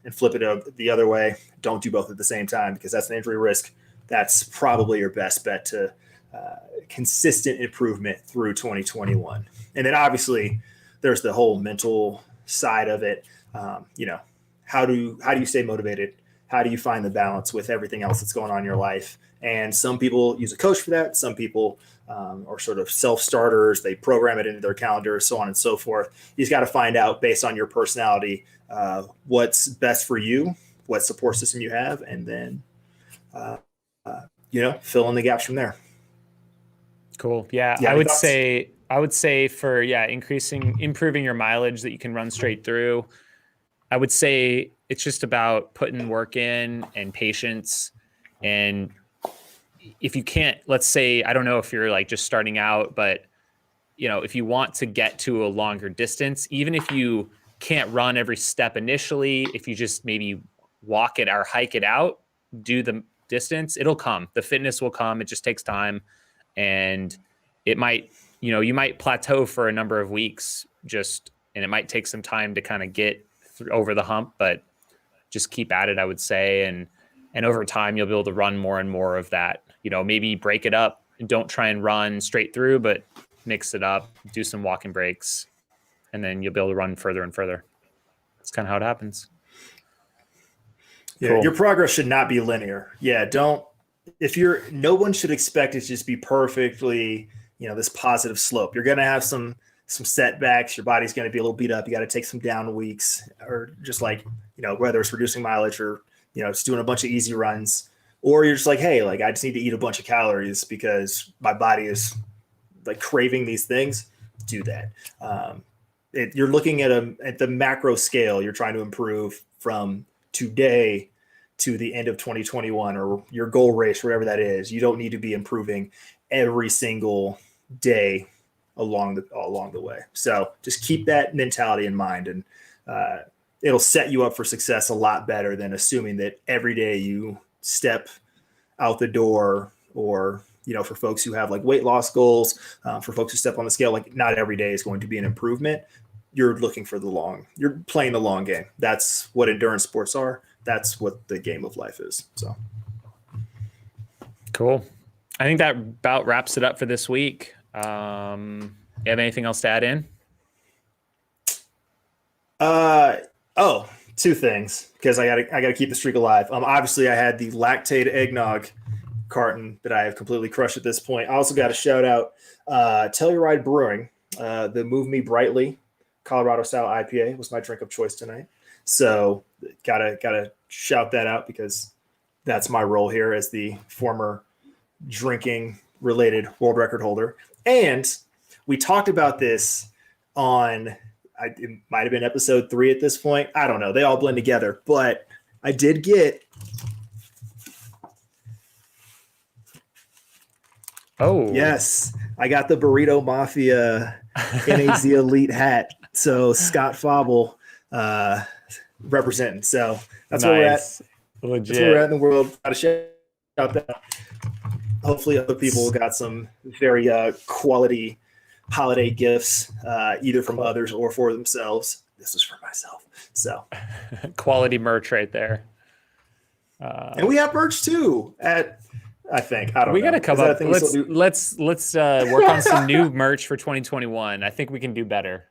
and flip it the other way. Don't do both at the same time because that's an injury risk. That's probably your best bet to consistent improvement through 2021. And then obviously there's the whole mental side of it. How do you stay motivated how do you find the balance with everything else that's going on in your life? And some people use a coach for that. Some people are sort of self-starters. They program it into their calendar, so on and so forth. You just got to find out based on your personality what's best for you, what support system you have, and then fill in the gaps from there. Cool. Yeah, I would say for improving your mileage that you can run straight through. I would say it's just about putting work in and patience. And if you can't, let's say, I don't know if you're like just starting out, but if you want to get to a longer distance, even if you can't run every step initially, if you just maybe walk it or hike it out, do the distance, it'll come. The fitness will come. It just takes time. And it might, you might plateau for a number of weeks and it might take some time to kind of get over the hump, but just keep at it, I would say. And over time, you'll be able to run more and more of that. Maybe break it up and don't try and run straight through, but mix it up, do some walking breaks, and then you'll be able to run further and further. That's kind of how it happens. Yeah, cool. Your progress should not be linear. Yeah, no one should expect it to just be perfectly, this positive slope. You're going to have some setbacks. Your body's going to be a little beat up. You got to take some down weeks, or just like, whether it's reducing mileage or, just doing a bunch of easy runs, or you're just like, hey, like I just need to eat a bunch of calories because my body is like craving these things. Do that. You're looking at the macro scale. You're trying to improve from today to the end of 2021 or your goal race, whatever that is. You don't need to be improving every single day along the way. So just keep that mentality in mind, and it'll set you up for success a lot better than assuming that every day you step out the door, or for folks who have like weight loss goals, for folks who step on the scale, like not every day is going to be an improvement. You're looking for you're playing the long game. That's what endurance sports are. That's what the game of life is. So cool. I think that about wraps it up for this week. You have anything else to add in? Two things, because I gotta keep the streak alive. Obviously I had the lactate eggnog carton that I have completely crushed at this point. I also got a shout out, Telluride Brewing, the Move Me Brightly Colorado style IPA was my drink of choice tonight. So gotta shout that out, because that's my role here as the former drinking related world record holder. And we talked about this on, it might have been episode 3 at this point. I don't know. They all blend together, but I did get. Oh, yes. I got the Burrito Mafia NAZ Elite hat. So Scott Fauble representing. So that's nice. Where we're at. Legit. That's where we're at in the world. Got to shout that. Hopefully other people got some very quality holiday gifts, either from others or for themselves. This was for myself. So quality merch right there. And we have merch too I think. I don't know. We got to come up. Let's work on some new merch for 2021. I think we can do better.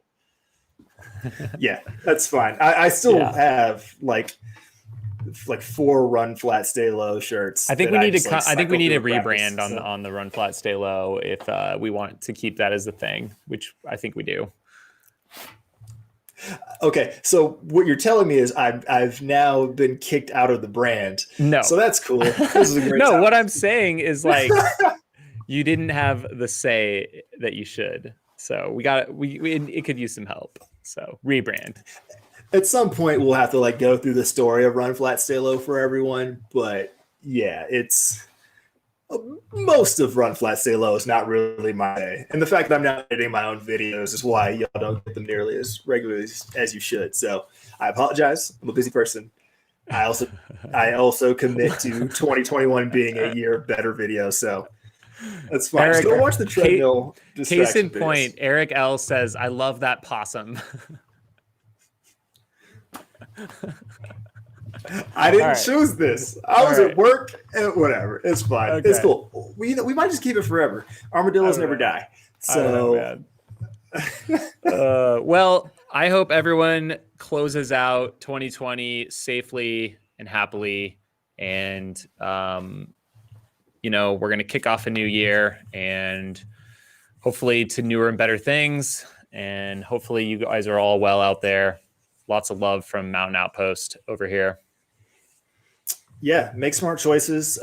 Yeah, that's fine. I still have like 4 Run Flat Stay Low shirts. I think we need to. I think we need a rebrand on the Run Flat Stay Low if we want to keep that as a thing, which I think we do. Okay, so what you're telling me is I've now been kicked out of the brand. No, so that's cool. This is a great no, topic. what I'm saying is like you didn't have the say that you should. So it could use some help. So rebrand. At some point, we'll have to go through the story of Run Flat Stay Low for everyone. But yeah, it's most of Run Flat Stay Low is not really my day. And the fact that I'm not editing my own videos is why y'all don't get them nearly as regularly as you should. So I apologize. I'm a busy person. I also commit to 2021 being a year of better videos. So that's fine. Eric, Just go watch the treadmill. Case in videos. point, Eric L says, "I love that possum." I didn't choose this. I was at work and whatever. It's fine. Okay. It's cool. We might just keep it forever. Armadillos never die. So, well, I hope everyone closes out 2020 safely and happily. And, you know, we're going to kick off a new year and hopefully to newer and better things. And hopefully you guys are all well out there. Lots of love from Mountain Outpost over here. Yeah, make smart choices.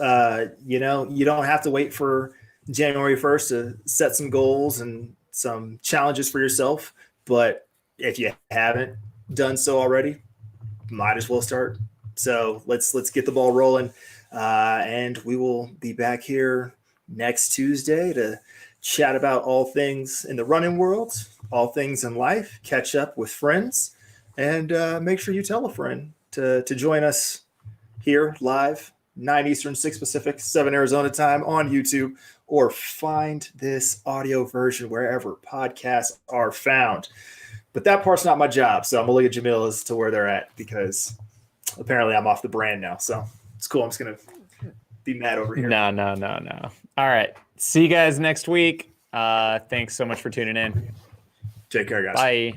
You know, you don't have to wait for January 1st to set some goals and some challenges for yourself. But if you haven't done so already, might as well start. So let's get the ball rolling. And we will be back here next Tuesday to chat about all things in the running world, all things in life, catch up with friends, and make sure you tell a friend to join us here live, 9 Eastern, 6 Pacific, 7 Arizona time on YouTube, or find this audio version wherever podcasts are found. But that part's not my job, so I'm going to look at Jamil as to where they're at because apparently I'm off the brand now. So it's cool. I'm just going to be mad over here. No. All right. See you guys next week. Thanks so much for tuning in. Take care, guys. Bye.